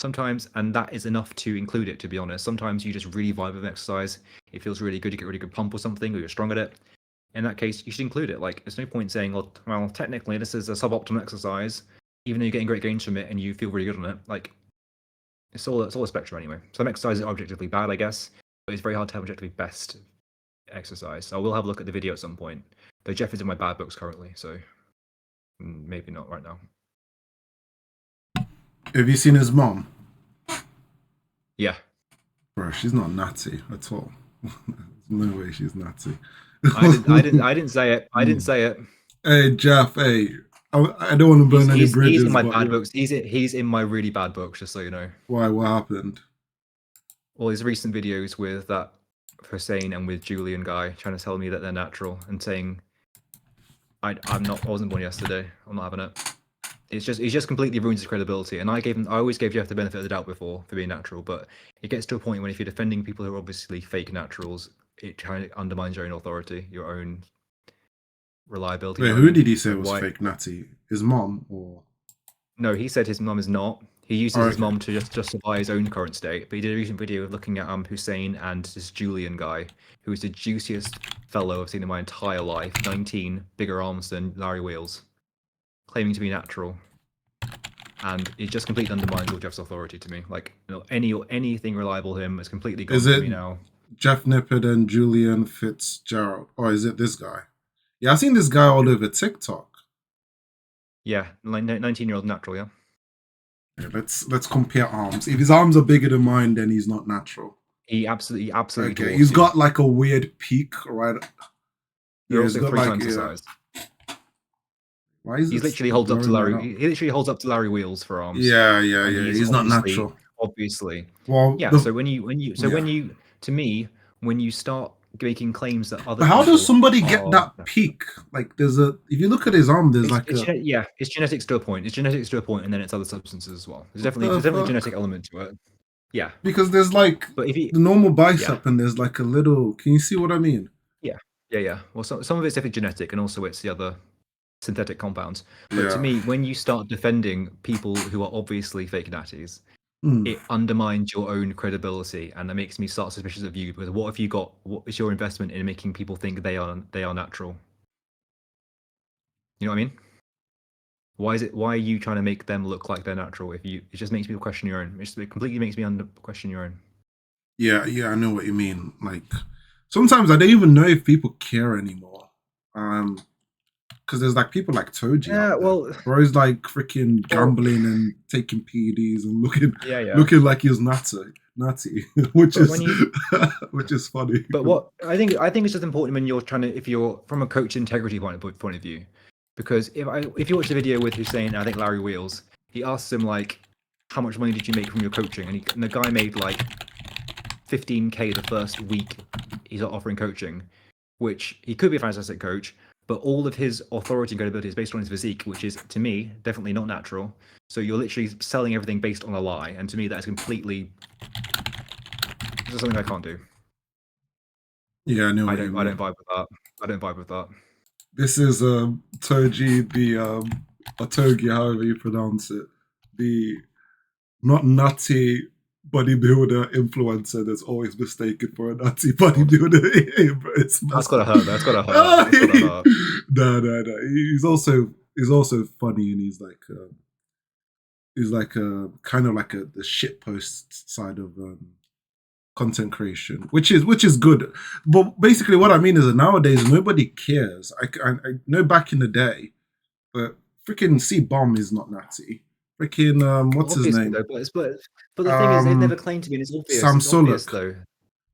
Sometimes, and that is enough to include it, to be honest. Sometimes you just really vibe with an exercise. It feels really good, you get a really good pump or something, or you're strong at it. In that case, you should include it. Like, there's no point saying, well, technically this is a suboptimal exercise, even though you're getting great gains from it and you feel really good on it. Like, it's all a spectrum anyway. Some exercises are objectively bad, I guess, but it's very hard to have objectively best exercise. So I will have a look at the video at some point. Though Jeff is in my bad books currently, so maybe not right now. Have you seen his mom? Yeah. Bro, she's not natty at all. There's no way she's natty. I didn't say it. I didn't say it. Hey Jeff, hey. I don't want to burn any bridges. He's in my but bad books. He's in my really bad books, just so you know. Why? What happened? All his recent videos with that Hussein and with Julian guy trying to tell me that they're natural and saying I wasn't born yesterday. I'm not having it. He just completely ruins his credibility. And I always gave Jeff the benefit of the doubt before for being natural, but it gets to a point when if you're defending people who are obviously fake naturals, it kind of undermines your own authority, your own reliability. Wait, who did he say was fake natty? His mom or? No, he said his mum is not. He uses his mom to just justify his own current state. But he did a recent video of looking at Hussein and this Julian guy, who is the juiciest fellow I've seen in my entire life. 19, bigger arms than Larry Wheels, claiming to be natural. And it just completely undermines all Jeff's authority to me. Like, anything reliable him is completely gone to me now. Jeff Nippard and Julian Fitzgerald, or is it this guy? Yeah, I've seen this guy all over TikTok. Yeah, like 19-year-old natural, yeah. Yeah, let's compare arms. If his arms are bigger than mine, then he's not natural. He absolutely. Okay, he's got like a weird peak, right? They're also 3 times the size. Why is he literally holds up to Larry? He literally holds up to Larry Wheels for arms. Yeah. He's not natural. Obviously. Well, yeah. So when you start making claims that other. But how does somebody get that peak? Like, if you look at his arm, there's it's genetics to a point. It's genetics to a point, and then it's other substances as well. There's definitely a genetic element to it. Yeah. Because there's like the normal bicep, and there's like a little. Can you see what I mean? Yeah. Well, some of it's definitely genetic, and also it's the other synthetic compounds. But to me, when you start defending people who are obviously fake natties, it undermines your own credibility, and that makes me start suspicious of you. Because what is your investment in making people think they are natural? You know what I mean? Why are you trying to make them look like they're natural? It just makes me question your own. It completely makes me question your own. Yeah, I know what you mean. Like sometimes I don't even know if people care anymore. Because there's like people like Toji out there. Bro's like freaking gambling and taking PEDs and looking like he's nutty, which is funny. But what I think it's just important when you're if you're from a coach integrity point of view, because if you watch the video with Hussein, I think Larry Wheels, he asks him like, how much money did you make from your coaching? And the guy made like 15K the first week he's offering coaching, which he could be a fantastic coach, but all of his authority and credibility is based on his physique, which is, to me, definitely not natural. So you're literally selling everything based on a lie, and to me that is completely something I can't do. Yeah, I know. I don't vibe with that. I don't vibe with that. This is Toji, the Otogi, however you pronounce it, the not nutty bodybuilder influencer that's always mistaken for a nutty bodybuilder. That's gotta hurt. That's gotta hurt. No. He's also funny, and he's like kind of like the shitpost side of content creation, which is good. But basically, what I mean is that nowadays nobody cares. I know back in the day, but freaking C-Bomb is not natty. Freaking what's his name? Though, but the thing is, they've never claimed to be. And it's obvious. Sam Sulek, though.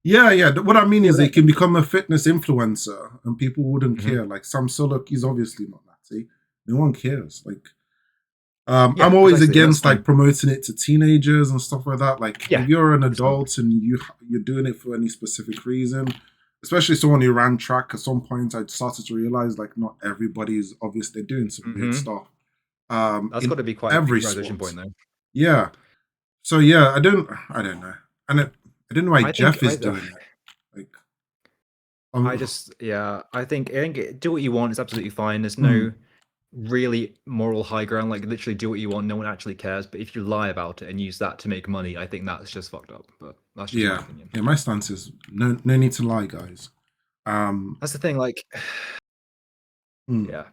Yeah. What I mean is, they can become a fitness influencer, and people wouldn't care. Like Sam Sulek, he's obviously not natty. No one cares. Like, I'm always against like promoting it to teenagers and stuff like that. Like, if you're an adult and you're doing it for any specific reason, especially someone who ran track, at some point I started to realize like not everybody is obviously doing some weird stuff. That's got to be quite every a transition point, though. Yeah. So yeah, I don't know, and I don't know why Jeff is doing it. Like, I think do what you want. It's absolutely fine. There's no really moral high ground. Like literally, do what you want. No one actually cares. But if you lie about it and use that to make money, I think that's just fucked up. But that's just my opinion. Yeah, my stance is no need to lie, guys. That's the thing. Like, yeah.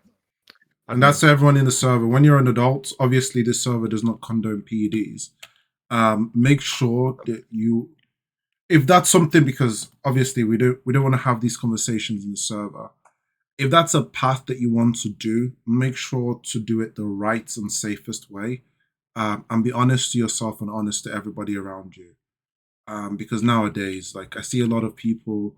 And that's to everyone in the server. When you're an adult, obviously this server does not condone PEDs. Make sure that if that's something, because obviously we don't want to have these conversations in the server. If that's a path that you want to do, make sure to do it the right and safest way, and be honest to yourself and honest to everybody around you. Because nowadays, like I see a lot of people,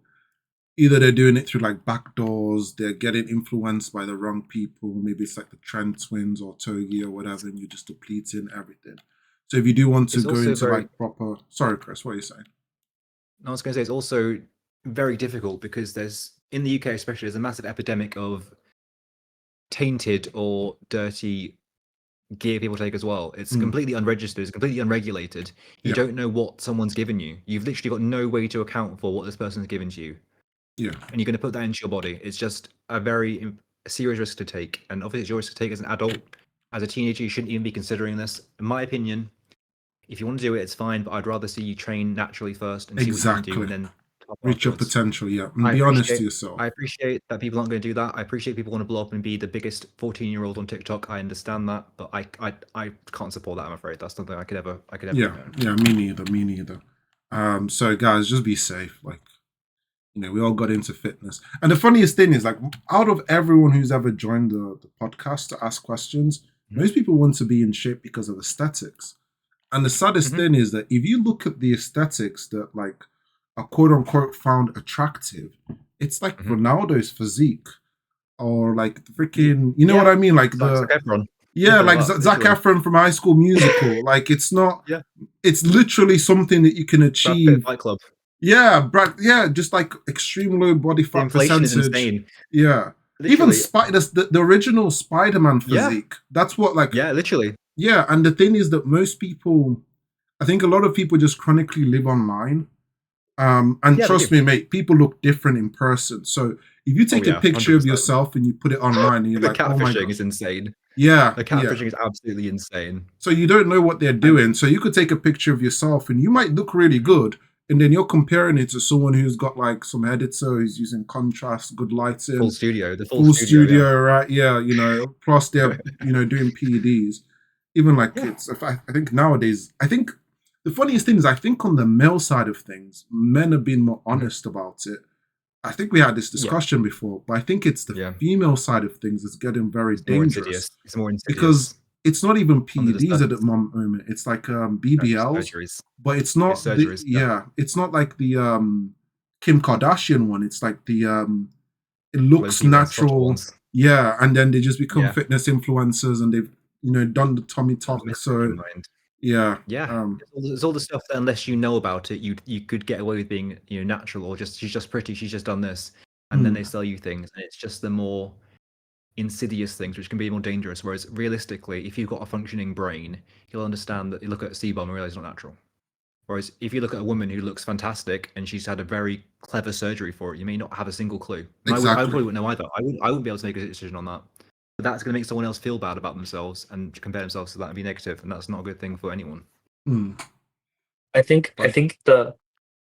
either they're doing it through like back doors, they're getting influenced by the wrong people. Maybe it's like the Trent twins or Togi or whatever, and you're just depleting everything. So if you do want to go into like proper... Sorry, Chris, what are you saying? I was going to say it's also very difficult because in the UK especially, there's a massive epidemic of tainted or dirty gear people take as well. It's completely unregistered, it's completely unregulated. You don't know what someone's given you. You've literally got no way to account for what this person's given to you. Yeah. And you're going to put that into your body. It's just a very serious risk to take. And obviously it's your risk to take as an adult. As a teenager, you shouldn't even be considering this. In my opinion, if you want to do it, it's fine, but I'd rather see you train naturally first and see what you can do and then reach your potential, and be honest to yourself. I appreciate that people aren't going to do that. I appreciate people want to blow up and be the biggest 14-year-old on TikTok. I understand that, but I can't support that, I'm afraid. That's something I could ever Yeah, me neither. So guys, just be safe. Like, we all got into fitness. And the funniest thing is, like, out of everyone who's ever joined the podcast to ask questions, most people want to be in shape because of aesthetics. And the saddest thing is that if you look at the aesthetics that like are quote unquote found attractive, it's like Ronaldo's physique, or like freaking, you know what I mean? Like Zac Efron. Yeah, like Zac Efron from High School Musical. Like it's not. Yeah. It's literally something that you can achieve. Fight Club. Yeah, just like extreme low body fat percentage. Is insane. Yeah. Literally. Even the original Spider-Man physique. That's what like. Yeah, literally. Yeah, and the thing is that most people, I think a lot of people just chronically live online. And trust me, mate, people look different in person. So if you take a yeah, picture of 100%. yourself and you put it online, and you're The like, oh my catfishing god, is insane. yeah, The catfishing is absolutely insane. So you don't know what they're doing. So you could take a picture of yourself and you might look really good, and then you're comparing it to someone who's got like some editor who's using contrast, good lighting, Full studio, the full studio, yeah. right? Yeah, plus they're doing PEDs. Even like it's, I think nowadays, I think the funniest thing is I think on the male side of things, men have been more honest about it. I think we had this discussion before, but I think it's the female side of things that's getting very dangerous. It's more insidious because it's not even under the PEDs at the surface. moment. It's like BBLs, Surgeries. but it's not Surgeries, it's not like the Kim Kardashian one. It's like the it looks natural, and then they just become fitness influencers and they've done the tummy tuck. So yeah. It's all the stuff that unless you know about it, you could get away with being natural, or just she's just pretty, she's just done this, and then they sell you things, and it's just the more insidious things which can be more dangerous. Whereas realistically, if you've got a functioning brain, you'll understand that you look at a C-bomb and realize it's not natural. Whereas if you look at a woman who looks fantastic and she's had a very clever surgery for it, you may not have a single clue. Exactly. I probably wouldn't know either. I wouldn't be able to make a decision on that. But that's going to make someone else feel bad about themselves and compare themselves to that and be negative, and that's not a good thing for anyone. I think the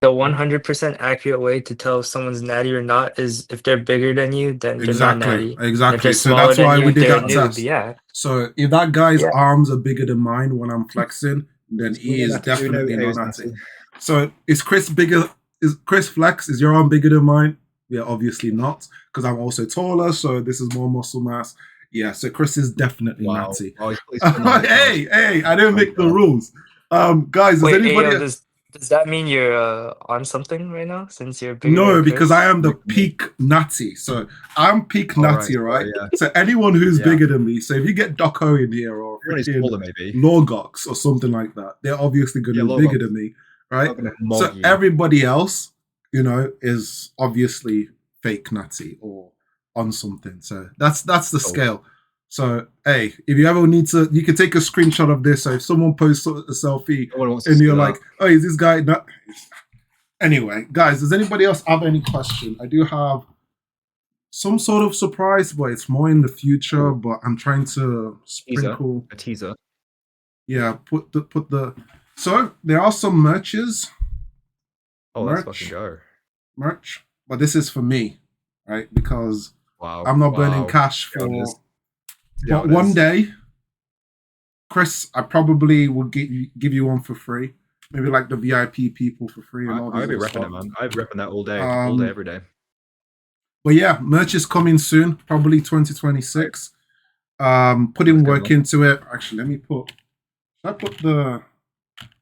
100% accurate way to tell if someone's natty or not is if they're bigger than you, then they're not natty. Exactly. So that's why we did that test. Yeah. So if that guy's arms are bigger than mine when I'm flexing, then he is definitely not natty. So is Chris bigger? Is Chris flex? Is your arm bigger than mine? Yeah, obviously not, because I'm also taller, so this is more muscle mass. Yeah, so Chris is definitely natty. Oh, hey, I didn't make the rules. Guys, Wait, anybody? Does that mean you're on something right now? Since you're bigger no, than because Chris? I am the peak natty. So I'm peak natty, right? So anyone who's bigger than me. So if you get Doco in here or Lorgox or something like that, they're obviously going to be bigger than me, right? So everybody else, is obviously fake natty or on something. So that's the scale. So hey, if you ever need to, you can take a screenshot of this. So if someone posts a selfie and you're like, oh, is this guy not? Anyway, guys, does anybody else have any question? I do have some sort of surprise, but it's more in the future. But I'm trying to sprinkle a teaser. Yeah, put the. So there are some merches. Oh, let's fucking go. Merch, but this is for me, right? Because I'm not burning cash for. But one day, Chris, I probably will give you one for free. Maybe like the VIP people for free. And all I'd be repping it, man. I'd be repping that all day, every day. But yeah, merch is coming soon, probably 2026. Putting work into it. Actually, let me put. Should I put the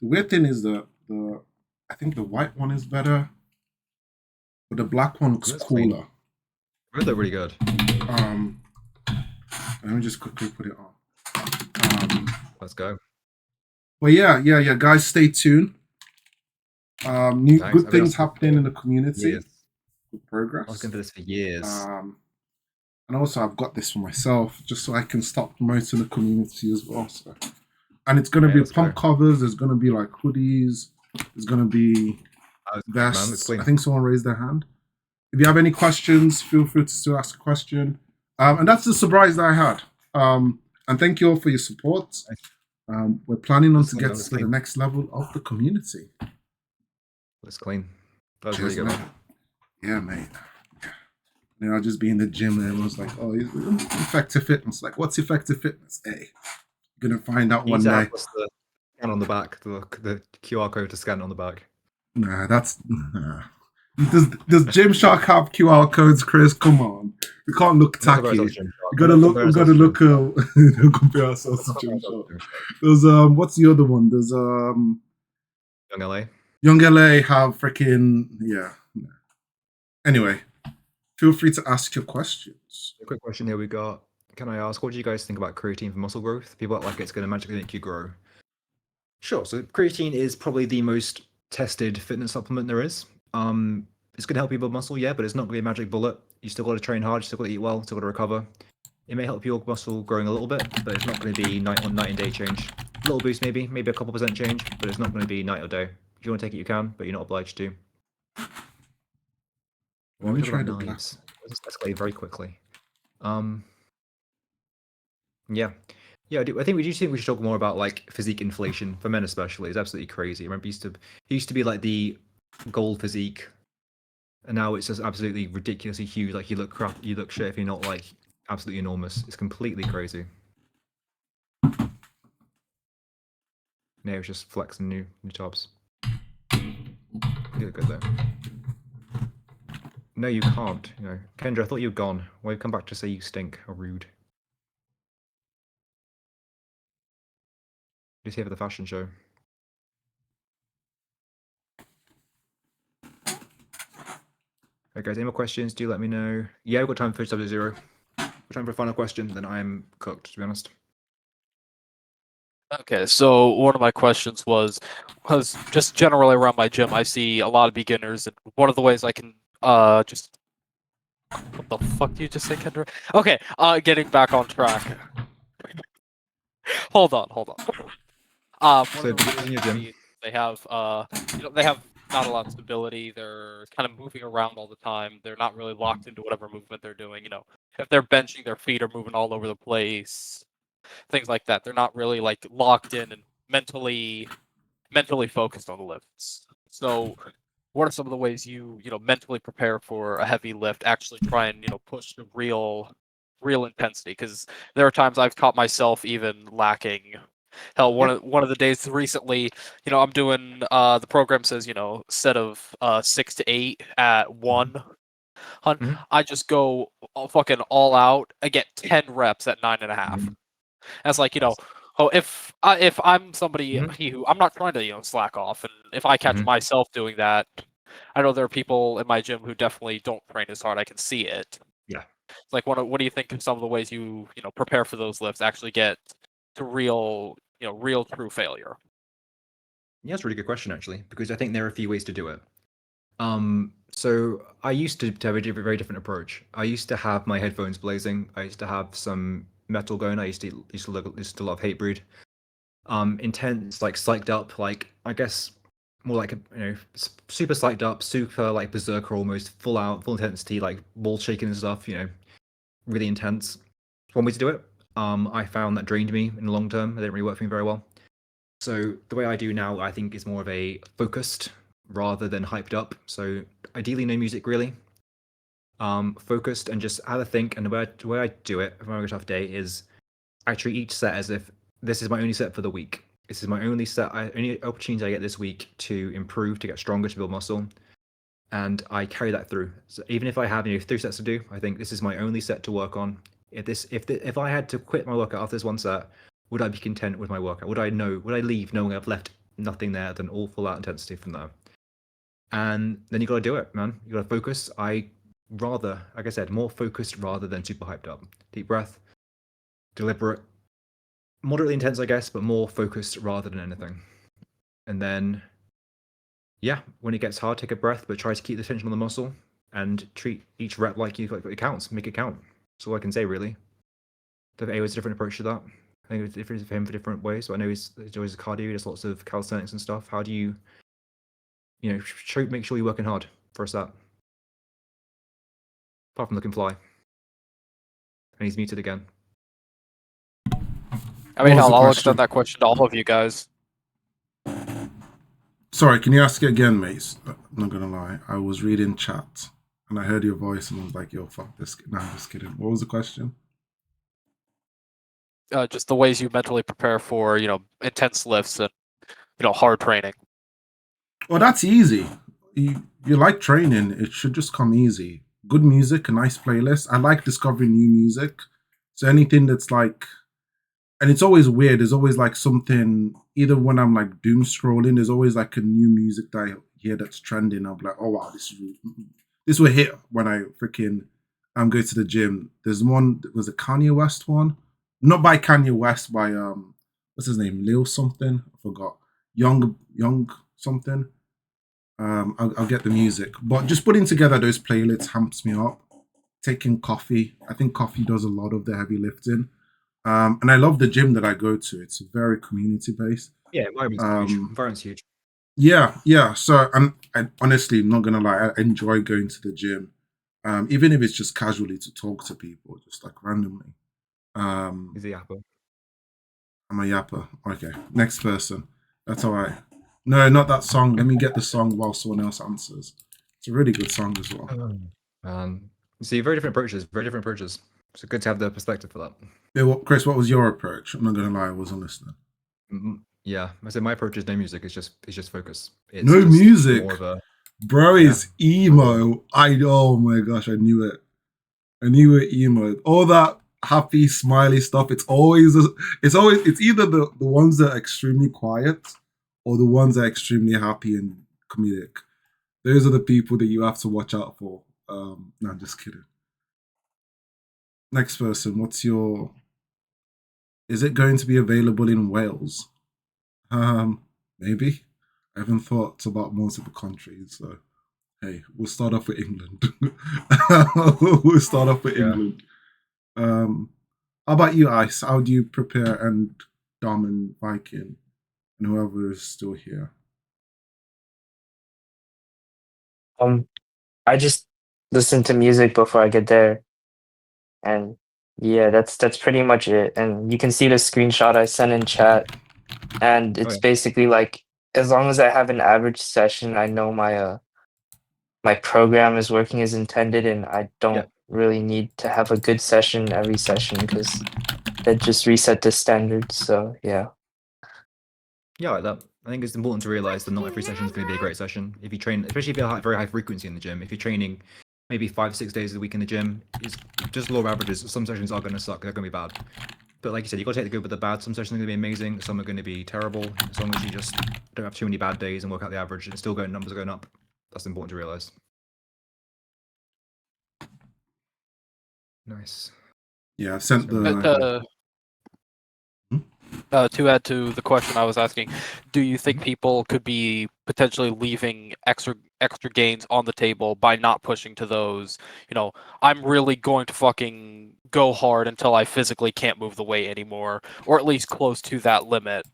weird thing is the I think the white one is better, but the black one looks cooler. They're really good. Let me just quickly put it on. Let's go. But yeah, guys, stay tuned. Good things happening in the community. Good progress. I was going to do this for years. And also, I've got this for myself, just so I can stop promoting the community as well. So, and it's going to be pump covers. There's going to be like hoodies. There's going to be vests. I think someone raised their hand. If you have any questions, feel free to still ask a question. And that's the surprise that I had. And thank you all for your support. We're planning on to get to the next level of the community. That's clean. That was really good. Mate. Yeah, mate. I'll just be in the gym and everyone's like, oh, effective fitness. Like, what's effective fitness? Hey, you're going to find out one day. The scan on the back, the QR code to scan on the back. Nah. Does Gymshark have QR codes, Chris? Come on. We can't look tacky. We gotta look compare ourselves to Gymshark. There's what's the other one? There's Young LA. Young LA have freaking Anyway, feel free to ask your questions. A quick question here we got. Can I ask, what do you guys think about creatine for muscle growth? People act like it's gonna magically make you grow. Sure, so creatine is probably the most tested fitness supplement there is. It's going to help you build muscle, yeah, but it's not going to be a magic bullet. You still got to train hard, you still got to eat well, still got to recover. It may help your muscle growing a little bit, but it's not going to be night and day change. A little boost maybe a couple % change, but it's not going to be night or day. If you want to take it, you can, but you're not obliged to. Let me try the knives. This escalated very quickly. Yeah. Yeah, I think we should talk more about like physique inflation for men especially. It's absolutely crazy. I remember it used to be like the gold physique, and now it's just absolutely ridiculously huge. Like you look shit if you're not like absolutely enormous. It's completely crazy. Now it's just flexing new tops. You look good though. No, you can't. You know, Kendra, I thought you were gone. Why you come back to say you stink? How rude. Just here for the fashion show. Okay, guys, any more questions? Do let me know. Yeah, we've got time for Sub-Zero. We're time for a final question, then I'm cooked, to be honest. Okay, so one of my questions was just generally around my gym, I see a lot of beginners, and one of the ways I can just what the fuck did you just say, Kendra? Okay, getting back on track. hold on. One So of the beginners in your gym. they have they have not a lot of stability. They're kind of moving around all the time. They're not really locked into whatever movement they're doing. If they're benching, their feet are moving all over the place. Things like that. They're not really like locked in and mentally focused on the lifts. So what are some of the ways you mentally prepare for a heavy lift, actually try and push the real intensity? Because there are times I've caught myself even lacking. Hell, one of the days recently, I'm doing the program says set of 6 to 8 at 1. Mhm. I just go fucking all out. I get 10 reps at 9.5. Mhm. That's like if I'm somebody who I'm not trying to slack off, and if I catch Mhm. myself doing that, I know there are people in my gym who definitely don't train as hard. I can see it. Yeah. It's like what do you think of some of the ways you prepare for those lifts, actually get to real true failure? Yeah, that's a really good question, actually, because I think there are a few ways to do it. So I used to have a very different approach. I used to have my headphones blazing. I used to have some metal going. I used to love Hatebreed. Intense, like psyched up, like I guess more like super psyched up, super like berserker, almost full intensity, like wall shaking and stuff. Really intense. One way to do it. I found that drained me in the long term. It didn't really work for me very well. So the way I do now, I think, is more of a focused rather than hyped up. So ideally, no music really. Focused and just have a think. And the way I do it, if I'm having a tough day, is I treat each set as if this is my only set for the week. This is my only only opportunity I get this week to improve, to get stronger, to build muscle, and I carry that through. So even if I have 3 sets to do, I think this is my only set to work on. If I had to quit my workout after this one set, would I be content with my workout? Would I leave knowing I've left nothing there than all full out intensity from there? And then you got to do it, man. You got to focus. Like I said, more focused rather than super hyped up. Deep breath, deliberate, moderately intense, I guess, but more focused rather than anything. And then, yeah, when it gets hard, take a breath, but try to keep the tension on the muscle and treat each rep like it counts. Make it count. That's all I can say, really. There was a different approach to that. I think it's different for him for different ways. So I know he's always cardio. There's lots of calisthenics and stuff. How do you, make sure you're working hard for a set? Apart from looking fly. And he's muted again. I mean, What was the I'll question? extend that question to all of you guys. Sorry, can you ask it again, mate? I'm not gonna lie. I was reading chat and I heard your voice and I was like, yo, fuck this. No, I'm just kidding. What was the question? Just the ways you mentally prepare for intense lifts and hard training. Well, that's easy. You like training, it should just come easy. Good music, a nice playlist. I like discovering new music. So anything that's like, and it's always weird. There's always like something, either when I'm like doom scrolling, there's always like a new music that I hear that's trending. I'm like, oh wow, this will hit when I freaking go to the gym. There's one, was a Kanye West one, not by Kanye West, by what's his name, Lil something, I forgot, young something. I'll get the music, but just putting together those playlists hamps me up. Taking coffee, I think coffee does a lot of the heavy lifting. And I love the gym that I go to. It's very community based. Yeah, environment's huge. Environment's huge. Yeah. So I honestly, I'm not gonna lie, I enjoy going to the gym. even if it's just casually to talk to people, just like randomly. He's a yapper. I'm a yapper. Okay, next person. That's all right. No, not that song. Let me get the song while someone else answers. It's a really good song as well. See, very different approaches. Very different approaches. So good to have the perspective for that. Yeah, Chris, what was your approach? I'm not gonna lie, I wasn't listening. Yeah, I said my approach is no music. It's just focus. It's no just music. More of a, Bro is emo. Oh my gosh, I knew it. I knew it emo. All that happy, smiley stuff. It's either the ones that are extremely quiet or the ones that are extremely happy and comedic. Those are the people that you have to watch out for. No, I'm just kidding. Next person, is it going to be available in Wales? Maybe. I haven't thought about multiple countries, so hey, we'll start off with England. We'll start off with England. How about you, Ice? How do you prepare, and Dom and Viking and whoever is still here? I just listen to music before I get there, and yeah, that's pretty much it. And you can see the screenshot I sent in chat, and it's basically like as long as I have an average session, I know my program is working as intended, and I don't really need to have a good session every session because that just reset the standards. So yeah. Yeah, like that. I think it's important to realize that not every session is going to be a great session. If you train, especially if you have very high frequency in the gym, if you're training maybe 5-6 days a week in the gym, it's just low averages. Some sessions are going to suck. They're going to be bad. But like you said, you got to take the good with the bad. Some sessions are going to be amazing. Some are going to be terrible. As long as you just don't have too many bad days and work out the average, and still numbers are going up. That's important to realize. Nice. Yeah, I've sent the. To add to the question I was asking, do you think people could be potentially leaving extra gains on the table by not pushing to those? I'm really going to fucking go hard until I physically can't move the weight anymore, or at least close to that limit.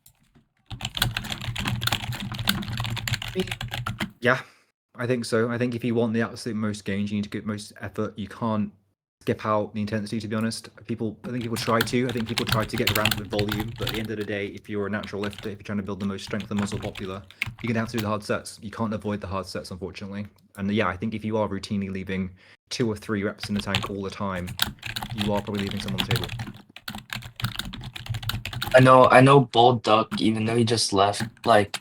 Yeah, I think so. I think if you want the absolute most gains, you need to get most effort. You can't skip out the intensity, to be honest. I think people try to. I think people try to get around with volume, but at the end of the day, if you're a natural lifter, if you're trying to build the most strength and muscle popular, you're gonna have to do the hard sets. You can't avoid the hard sets, unfortunately. And yeah, I think if you are routinely leaving 2 or 3 reps in the tank all the time, you are probably leaving some on the table. I know Bold Duck, even though he just left, like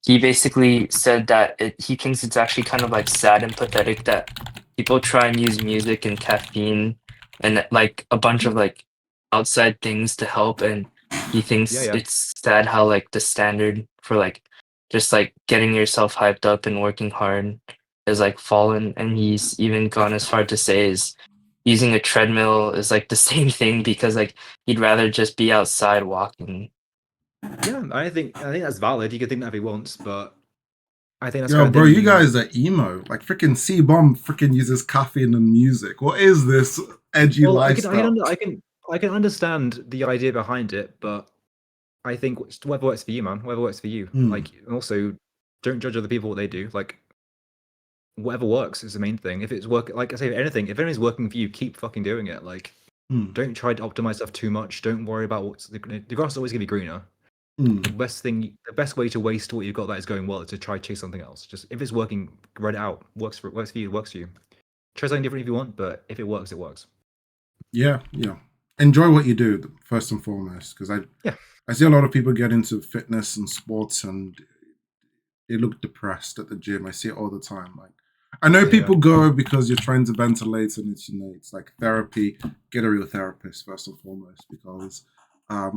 he basically said that he thinks it's actually kind of like sad and pathetic that people try and use music and caffeine and like a bunch of like outside things to help, and he thinks it's sad how like the standard for like just like getting yourself hyped up and working hard is like fallen, and he's even gone as far to say is using a treadmill is like the same thing because like he'd rather just be outside walking. Yeah, I think that's valid. You can think that if he wants, but I think that's Yo, bro, you guys are emo. Like freaking C-Bomb freaking uses caffeine and music. What is this edgy lifestyle? I can understand the idea behind it, but I think whatever works for you, man. Whatever works for you. Like, also, don't judge other people what they do. Like, whatever works is the main thing. If it's like I say, if anything's working for you, keep fucking doing it. Like, don't try to optimize stuff too much. Don't worry about the grass is always gonna be greener. The best way to waste what you've got that is going well is to try to chase something else. Just if it's working, write it out. Works for you. Works for you. Try something different if you want, but if it works, it works. Yeah. Enjoy what you do first and foremost, because I see a lot of people get into fitness and sports and they look depressed at the gym. I see it all the time. Like, I know people go because you're trying to ventilate and it's like therapy. Get a real therapist first and foremost, because I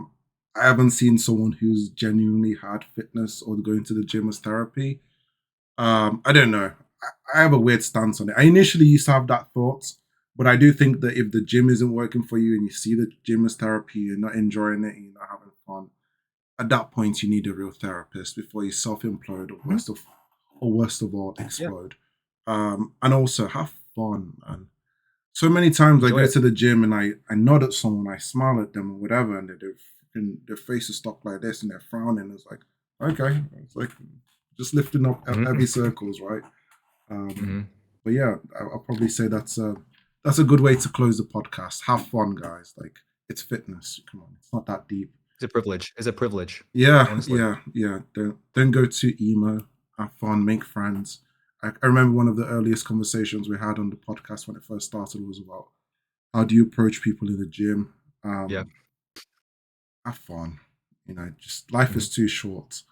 haven't seen someone who's genuinely had fitness or going to the gym as therapy. I don't know. I have a weird stance on it. I initially used to have that thought, but I do think that if the gym isn't working for you and you see the gym as therapy, you're not enjoying it, you're not having fun, at that point you need a real therapist before you self-implode or worst of all, explode. And also have fun, man. So many times I go to the gym and I nod at someone, I smile at them or whatever, and their face is stuck like this and they're frowning. It's like, okay, it's like just lifting up heavy circles, right? But yeah, I'll probably say that's a good way to close the podcast. Have fun, guys. Like, it's fitness. Come on, it's not that deep. It's a privilege. It's a privilege. Yeah, Honestly. yeah. Don't go too emo. Have fun, make friends. I remember one of the earliest conversations we had on the podcast when it first started was about how do you approach people in the gym. Yeah. Have fun. Just life Mhm. is too short.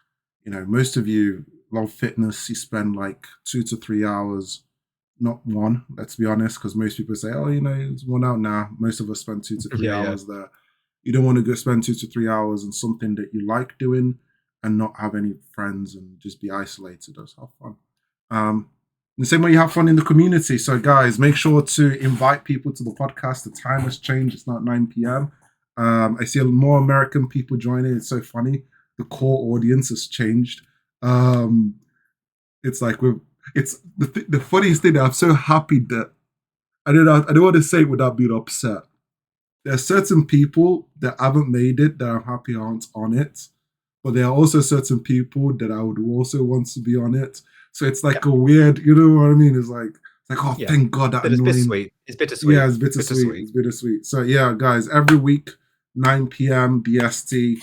Most of you love fitness. You spend like 2 to 3 hours, not one. Let's be honest, because most people say, "Oh, it's 1 hour." Now, most of us spend 2 to 3 Yeah. hours there. You don't want to go spend 2 to 3 hours on something that you like doing and not have any friends and just be isolated. Just have fun. The same way you have fun in the community. So, guys, make sure to invite people to the podcast. The time has changed. It's not 9 p.m. I see more American people joining. It's so funny. The core audience has changed. It's like it's the funniest thing. I'm so happy that I don't want to say it without being upset. There are certain people that haven't made it that I'm happy aren't on it, but there are also certain people that I would also want to be on it. So it's like a weird, you know what I mean? It's like, oh, Yeah. thank God that It's annoying. bittersweet. It's bittersweet. Yeah, it's bittersweet. It's bittersweet. So yeah, guys, every week, 9 p.m. BST.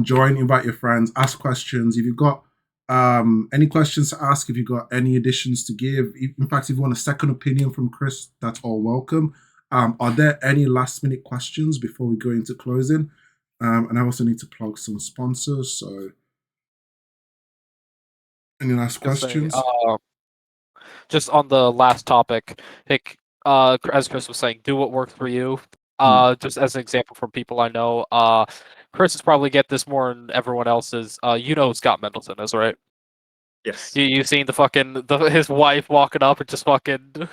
Join, invite your friends, ask questions. If you've got any questions to ask, if you've got any additions to give, in fact, if you want a second opinion from Chris, that's all welcome. Are there any last minute questions before we go into closing? And I also need to plug some sponsors. So, any last questions? Just on the last topic, as Chris was saying, do what works for you. Just as an example from people I know, Chris is probably get this more than everyone else's. You know who Scott Mendelson is, right? Yes. You've seen his wife walking up and just fucking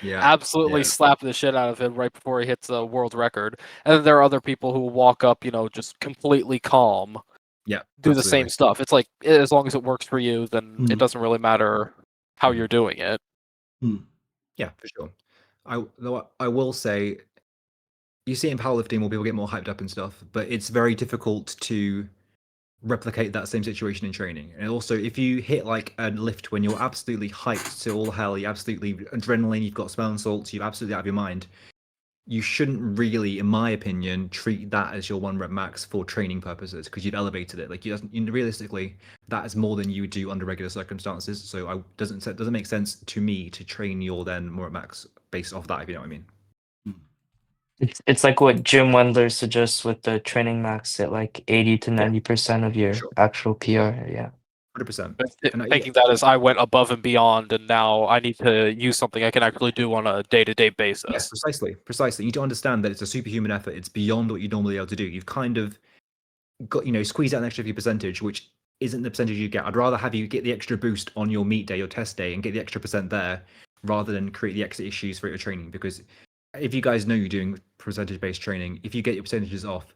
Yeah. absolutely Yeah. slapping the shit out of him right before he hits a world record. And then there are other people who walk up, just completely calm, Yeah. do the same Absolutely. stuff. It's like as long as it works for you, then it Mm. doesn't really matter how you're doing it. Yeah, for sure. I will say, you see in powerlifting where people get more hyped up and stuff, but it's very difficult to replicate that same situation in training. And also, if you hit like a lift when you're absolutely hyped to all hell, you absolutely adrenaline, you've got smelling salts, you're absolutely out of your mind. You shouldn't really, in my opinion, treat that as your 1 rep max for training purposes because you've elevated it. Like realistically, that is more than you would do under regular circumstances. So it doesn't make sense to me to train your then more at max based off that. If you know what I mean. It's like what Jim Wendler suggests with the training max at like 80 to 90% of your sure. actual PR. Yeah. 100%. Taking that as I went above and beyond, and now I need to use something I can actually do on a day-to-day basis. Yes, precisely. You need to understand that it's a superhuman effort. It's beyond what you'd normally be able to do. You've kind of got, squeeze out an extra few percentage, which isn't the percentage you get. I'd rather have you get the extra boost on your meet day, your test day, and get the extra percent there, rather than create the extra issues for your training. Because if you guys know you're doing percentage-based training, if you get your percentages off,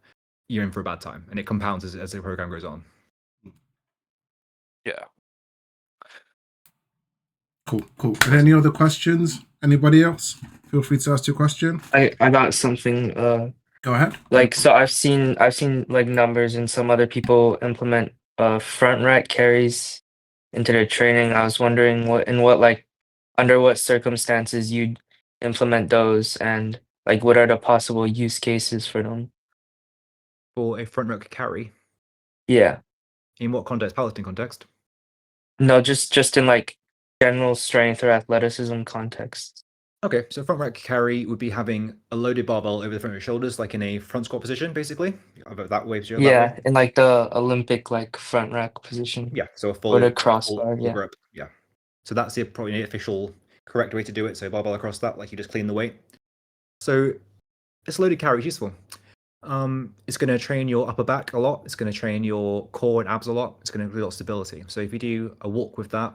you're in for a bad time, and it compounds as the program goes on. Yeah. Cool. Are there any other questions? Anybody else? Feel free to ask your question. I got something. Go ahead. Like, so I've seen like numbers and some other people implement front rack carries into their training. I was wondering under what circumstances you'd implement those, and like what are the possible use cases for them? For a front rack carry, Yeah. in what context? Powerlifting context? No, just in like general strength or athleticism context. Okay, so front rack carry would be having a loaded barbell over the front of your shoulders, like in a front squat position, basically. That way, that Yeah, way. in like the Olympic like front rack position. Yeah, so a Or the full crossbar, yeah. grip. Yeah. So that's probably the official correct way to do it. So barbell across that, like you just clean the weight. So this loaded carry is useful. It's going to train your upper back a lot. It's going to train your core and abs a lot. It's going to include a lot of stability. So if you do a walk with that,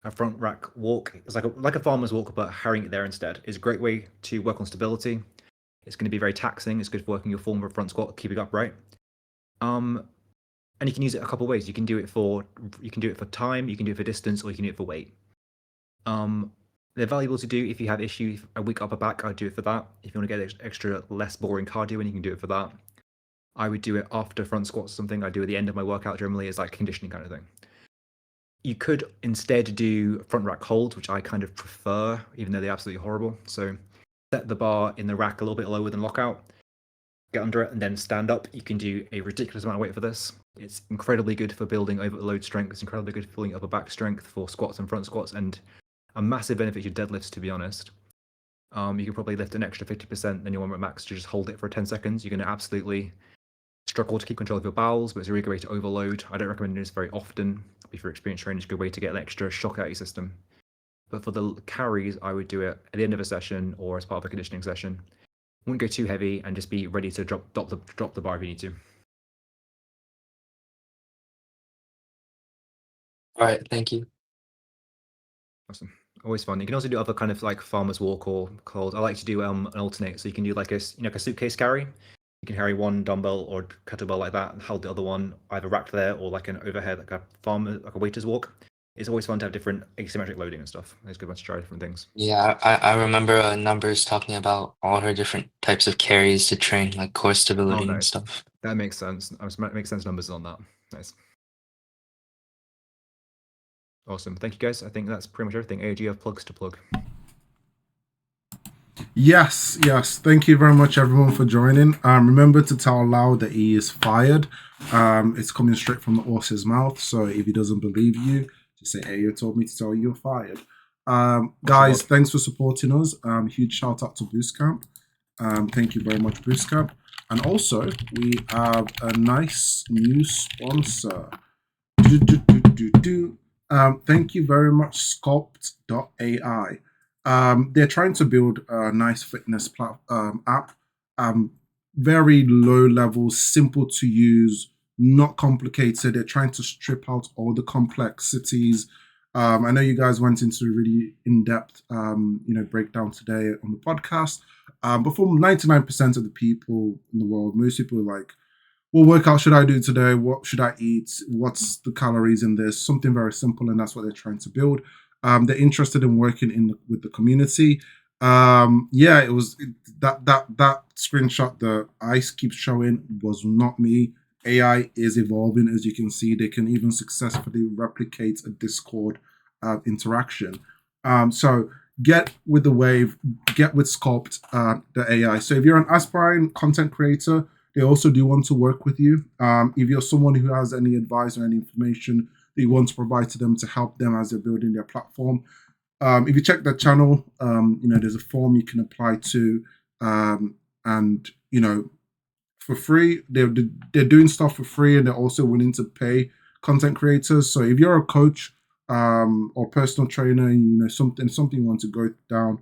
a front rack walk, it's like a farmer's walk, but carrying it there instead, is a great way to work on stability. It's going to be very taxing. It's good for working your form of front squat, keeping upright. And you can use it a couple of ways. You can do it for time, you can do it for distance, or you can do it for weight. They're valuable to do if you have issues, a weak upper back. I'd do it for that. If you want to get extra less boring cardio, and you can do it for that. I would do it after front squats or something. I do it at the end of my workout generally as like conditioning kind of thing. You could instead do front rack holds, which I kind of prefer, even though they're absolutely horrible. So set the bar in the rack a little bit lower than lockout, get under it, and then stand up. You can do a ridiculous amount of weight for this. It's incredibly good for building overload strength. It's incredibly good for building upper back strength for squats and front squats, and a massive benefit to deadlifts, to be honest. You can probably lift an extra 50% than your 1 rep max to just hold it for 10 seconds. You're going to absolutely struggle to keep control of your bowels, but it's a really good way to overload. I don't recommend doing this very often. If you're experienced trainer, it's a good way to get an extra shock out of your system. But for the carries, I would do it at the end of a session or as part of a conditioning session. Wouldn't go too heavy and just be ready to drop the bar if you need to. All right, thank you. Awesome. Always fun. You can also do other kind of like farmer's walk or calls. I like to do an alternate. So you can do like a suitcase carry. You can carry one dumbbell or kettlebell like that and hold the other one either racked there or like an overhead, like a waiter's walk. It's always fun to have different asymmetric loading and stuff. It's good to try different things. Yeah, I remember Numbers talking about all her different types of carries to train like core stability and nice. stuff. That makes sense. Makes sense. Numbers on that. Nice. Awesome. Thank you, guys. I think that's pretty much everything. AG, you have plugs to plug. Yes. Thank you very much, everyone, for joining. Remember to tell Lau that he is fired. It's coming straight from the horse's mouth. So if he doesn't believe you, just say, "Hey, you told me to tell you you're fired." Guys, thanks for supporting us. Huge shout out to Boostcamp. Thank you very much, Boostcamp. And also, we have a nice new sponsor. Thank you very much, Sculpt.ai. They're trying to build a nice fitness app. Very low level, simple to use, not complicated. They're trying to strip out all the complexities. I know you guys went into a really in-depth, breakdown today on the podcast. But for 99% of the people in the world, most people are like, what workout should I do today? What should I eat? What's the calories in this? Something very simple, and that's what they're trying to build. They're interested in working with the community. It was that screenshot that Ice keeps showing was not me. AI is evolving, as you can see. They can even successfully replicate a Discord interaction. So get with the wave, get with Sculpt, the AI. So if you're an aspiring content creator, they also do want to work with you. If you're someone who has any advice or any information that you want to provide to them to help them as they're building their platform, if you check their channel, there's a form you can apply to, and for free. They're doing stuff for free, and they're also willing to pay content creators. So if you're a coach or personal trainer, and something you want to go down,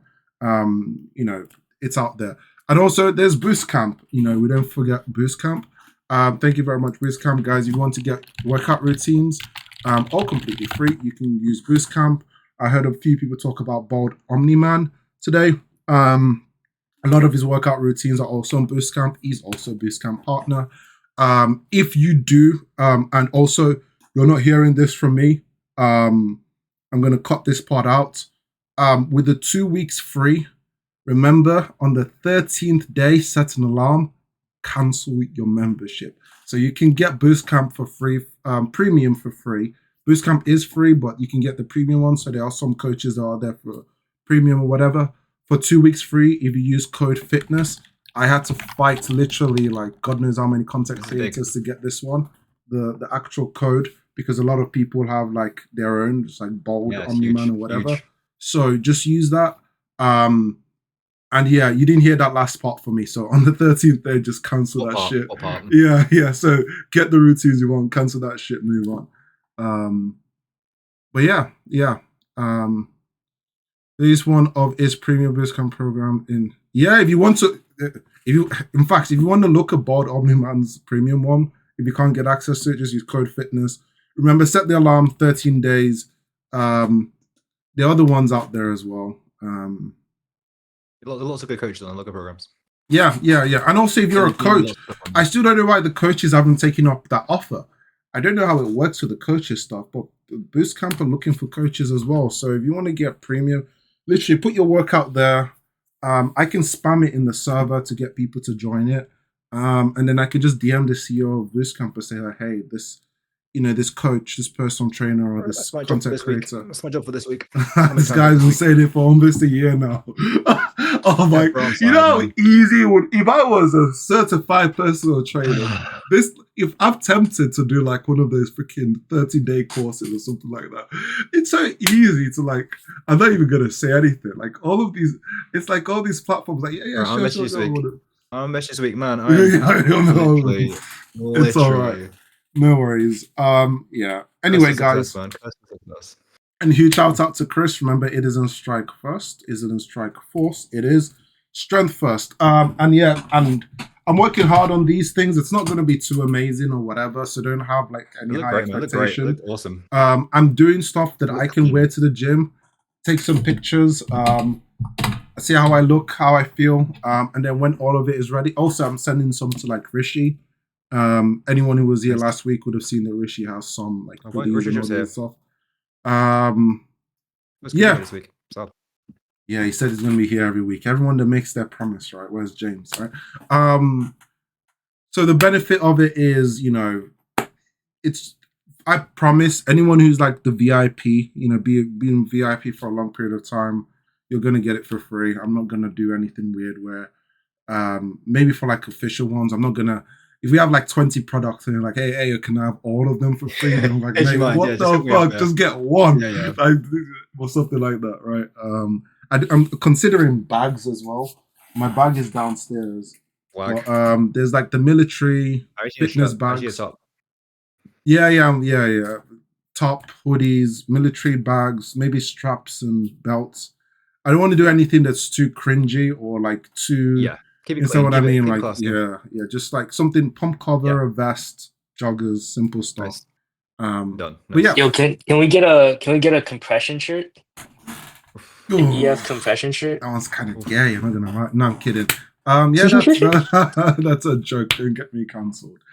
it's out there. And also, there's Boostcamp. We don't forget Boostcamp. Thank you very much, Boostcamp, guys. If you want to get workout routines, all completely free, you can use Boostcamp. I heard a few people talk about Bald Omni-Man today. A lot of his workout routines are also on Boostcamp. He's also a Boostcamp partner. If you do, and also you're not hearing this from me, I'm going to cut this part out. With the 2 weeks free, remember, on the 13th day, set an alarm, cancel your membership. So you can get Boostcamp for free, premium for free. Boostcamp is free, but you can get the premium one. So there are some coaches that are there for premium or whatever. For 2 weeks free, if you use code FITNESS, I had to fight literally like God knows how many content creators to get this one, the actual code, because a lot of people have like their own, just like Bold, Omni-Man or whatever. Huge. So just use that. And yeah, you didn't hear that last part from me. So on the 13th day, just cancel that shit. Yeah. So get the routines you want, cancel that shit, move on. But yeah. There is one of his premium Boostcamp program in. Yeah, if you want to, if you want to look at Bald Omni-Man's premium one, if you can't get access to it, just use code FITNESS. Remember, set the alarm 13 days. There are other ones out there as well. Lots of good coaches on local programs. Yeah. And also, if you're a coach, I still don't know why the coaches haven't taken up that offer. I don't know how it works with the coaches stuff, but Boostcamp are looking for coaches as well. So if you want to get premium, literally put your workout there. I can spam it in the server to get people to join it. And then I can just DM the CEO of Boostcamp and say, hey, this this coach, this personal trainer, or this That's my job for content this week. creator. That's my job for this week. This guy's been saying it for almost a year now. Oh my! You know how easy it would if I was a certified personal trainer. If I'm tempted to do like one of those freaking 30-day courses or something like that, it's so easy to like. I'm not even gonna say anything. Like all of these, it's like all these platforms. Like yeah, I'll message this week. I'll message this week, man. Literally. It's all right. No worries. Yeah. Anyway, guys. And huge shout out to Chris. Remember, it isn't strike first. It isn't strike force. It is strength first. And yeah, and I'm working hard on these things. It's not going to be too amazing or whatever, so don't have like any high expectation. Look awesome. I'm doing stuff that I can wear to the gym, take some pictures, see how I look, how I feel, and then when all of it is ready. Also, I'm sending some to like Rishi. Anyone who was here last week would have seen that Rishi has some like stuff. Yeah. This week. So. Yeah, he said he's going to be here every week. Everyone that makes their promise, right? Where's James, right? So the benefit of it is, I promise anyone who's like the VIP, being VIP for a long period of time, you're going to get it for free. I'm not going to do anything weird where, maybe for like official ones, I'm not going to, if we have like 20 products and you're like, hey, can I have all of them for free? And I'm like, mate, what the fuck? Just get one. Yeah. Or something like that, right? I'm considering bags as well. My bag is downstairs. But, there's like the military fitness bags. Yeah. Top, hoodies, military bags, maybe straps and belts. I don't want to do anything that's too cringy or like too... Yeah. Keep it clean. What I mean? Like, classy. yeah, just like something pump cover, a vest, joggers, simple stuff. Nice. Done. Nice. But yeah, yo, can we get a compression shirt? An EF compression shirt? That one's kind of gay. I'm not gonna lie. No, I'm kidding. Yeah, that's a joke. Don't get me cancelled.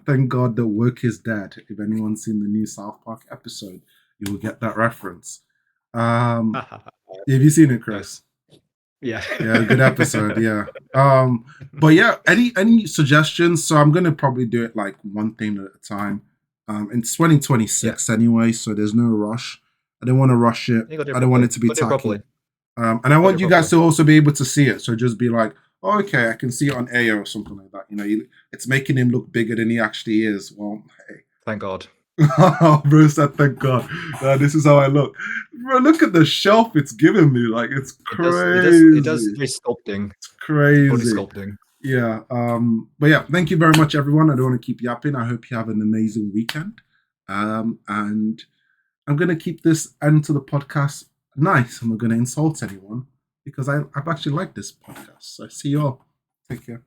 Thank God that work is dead. If anyone's seen the new South Park episode, you will get that reference. Have you seen it, Chris? Yeah, good episode. Yeah. But yeah, any suggestions? So I'm gonna probably do it like one thing at a time. It's 2026 anyway, so there's no rush. I don't want to rush it. I don't want it to be tacky. And I want you guys to also be able to see it. So just be like, oh, okay, I can see it on AO or something like that. It's making him look bigger than he actually is. Well, hey. Thank God. Bro said, thank God. This is how I look. Bro, look at the shelf it's giving me. Like, it's crazy. It does very sculpting. It's crazy. Body sculpting. Yeah. But yeah, thank you very much, everyone. I don't want to keep yapping. I hope you have an amazing weekend. And I'm going to keep this end to the podcast nice. I'm not going to insult anyone because I've actually liked this podcast. So see you all. Take care.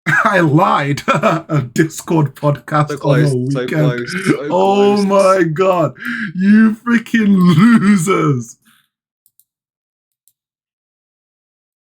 I lied. A Discord podcast on a weekend. So close. Oh my God. You freaking losers.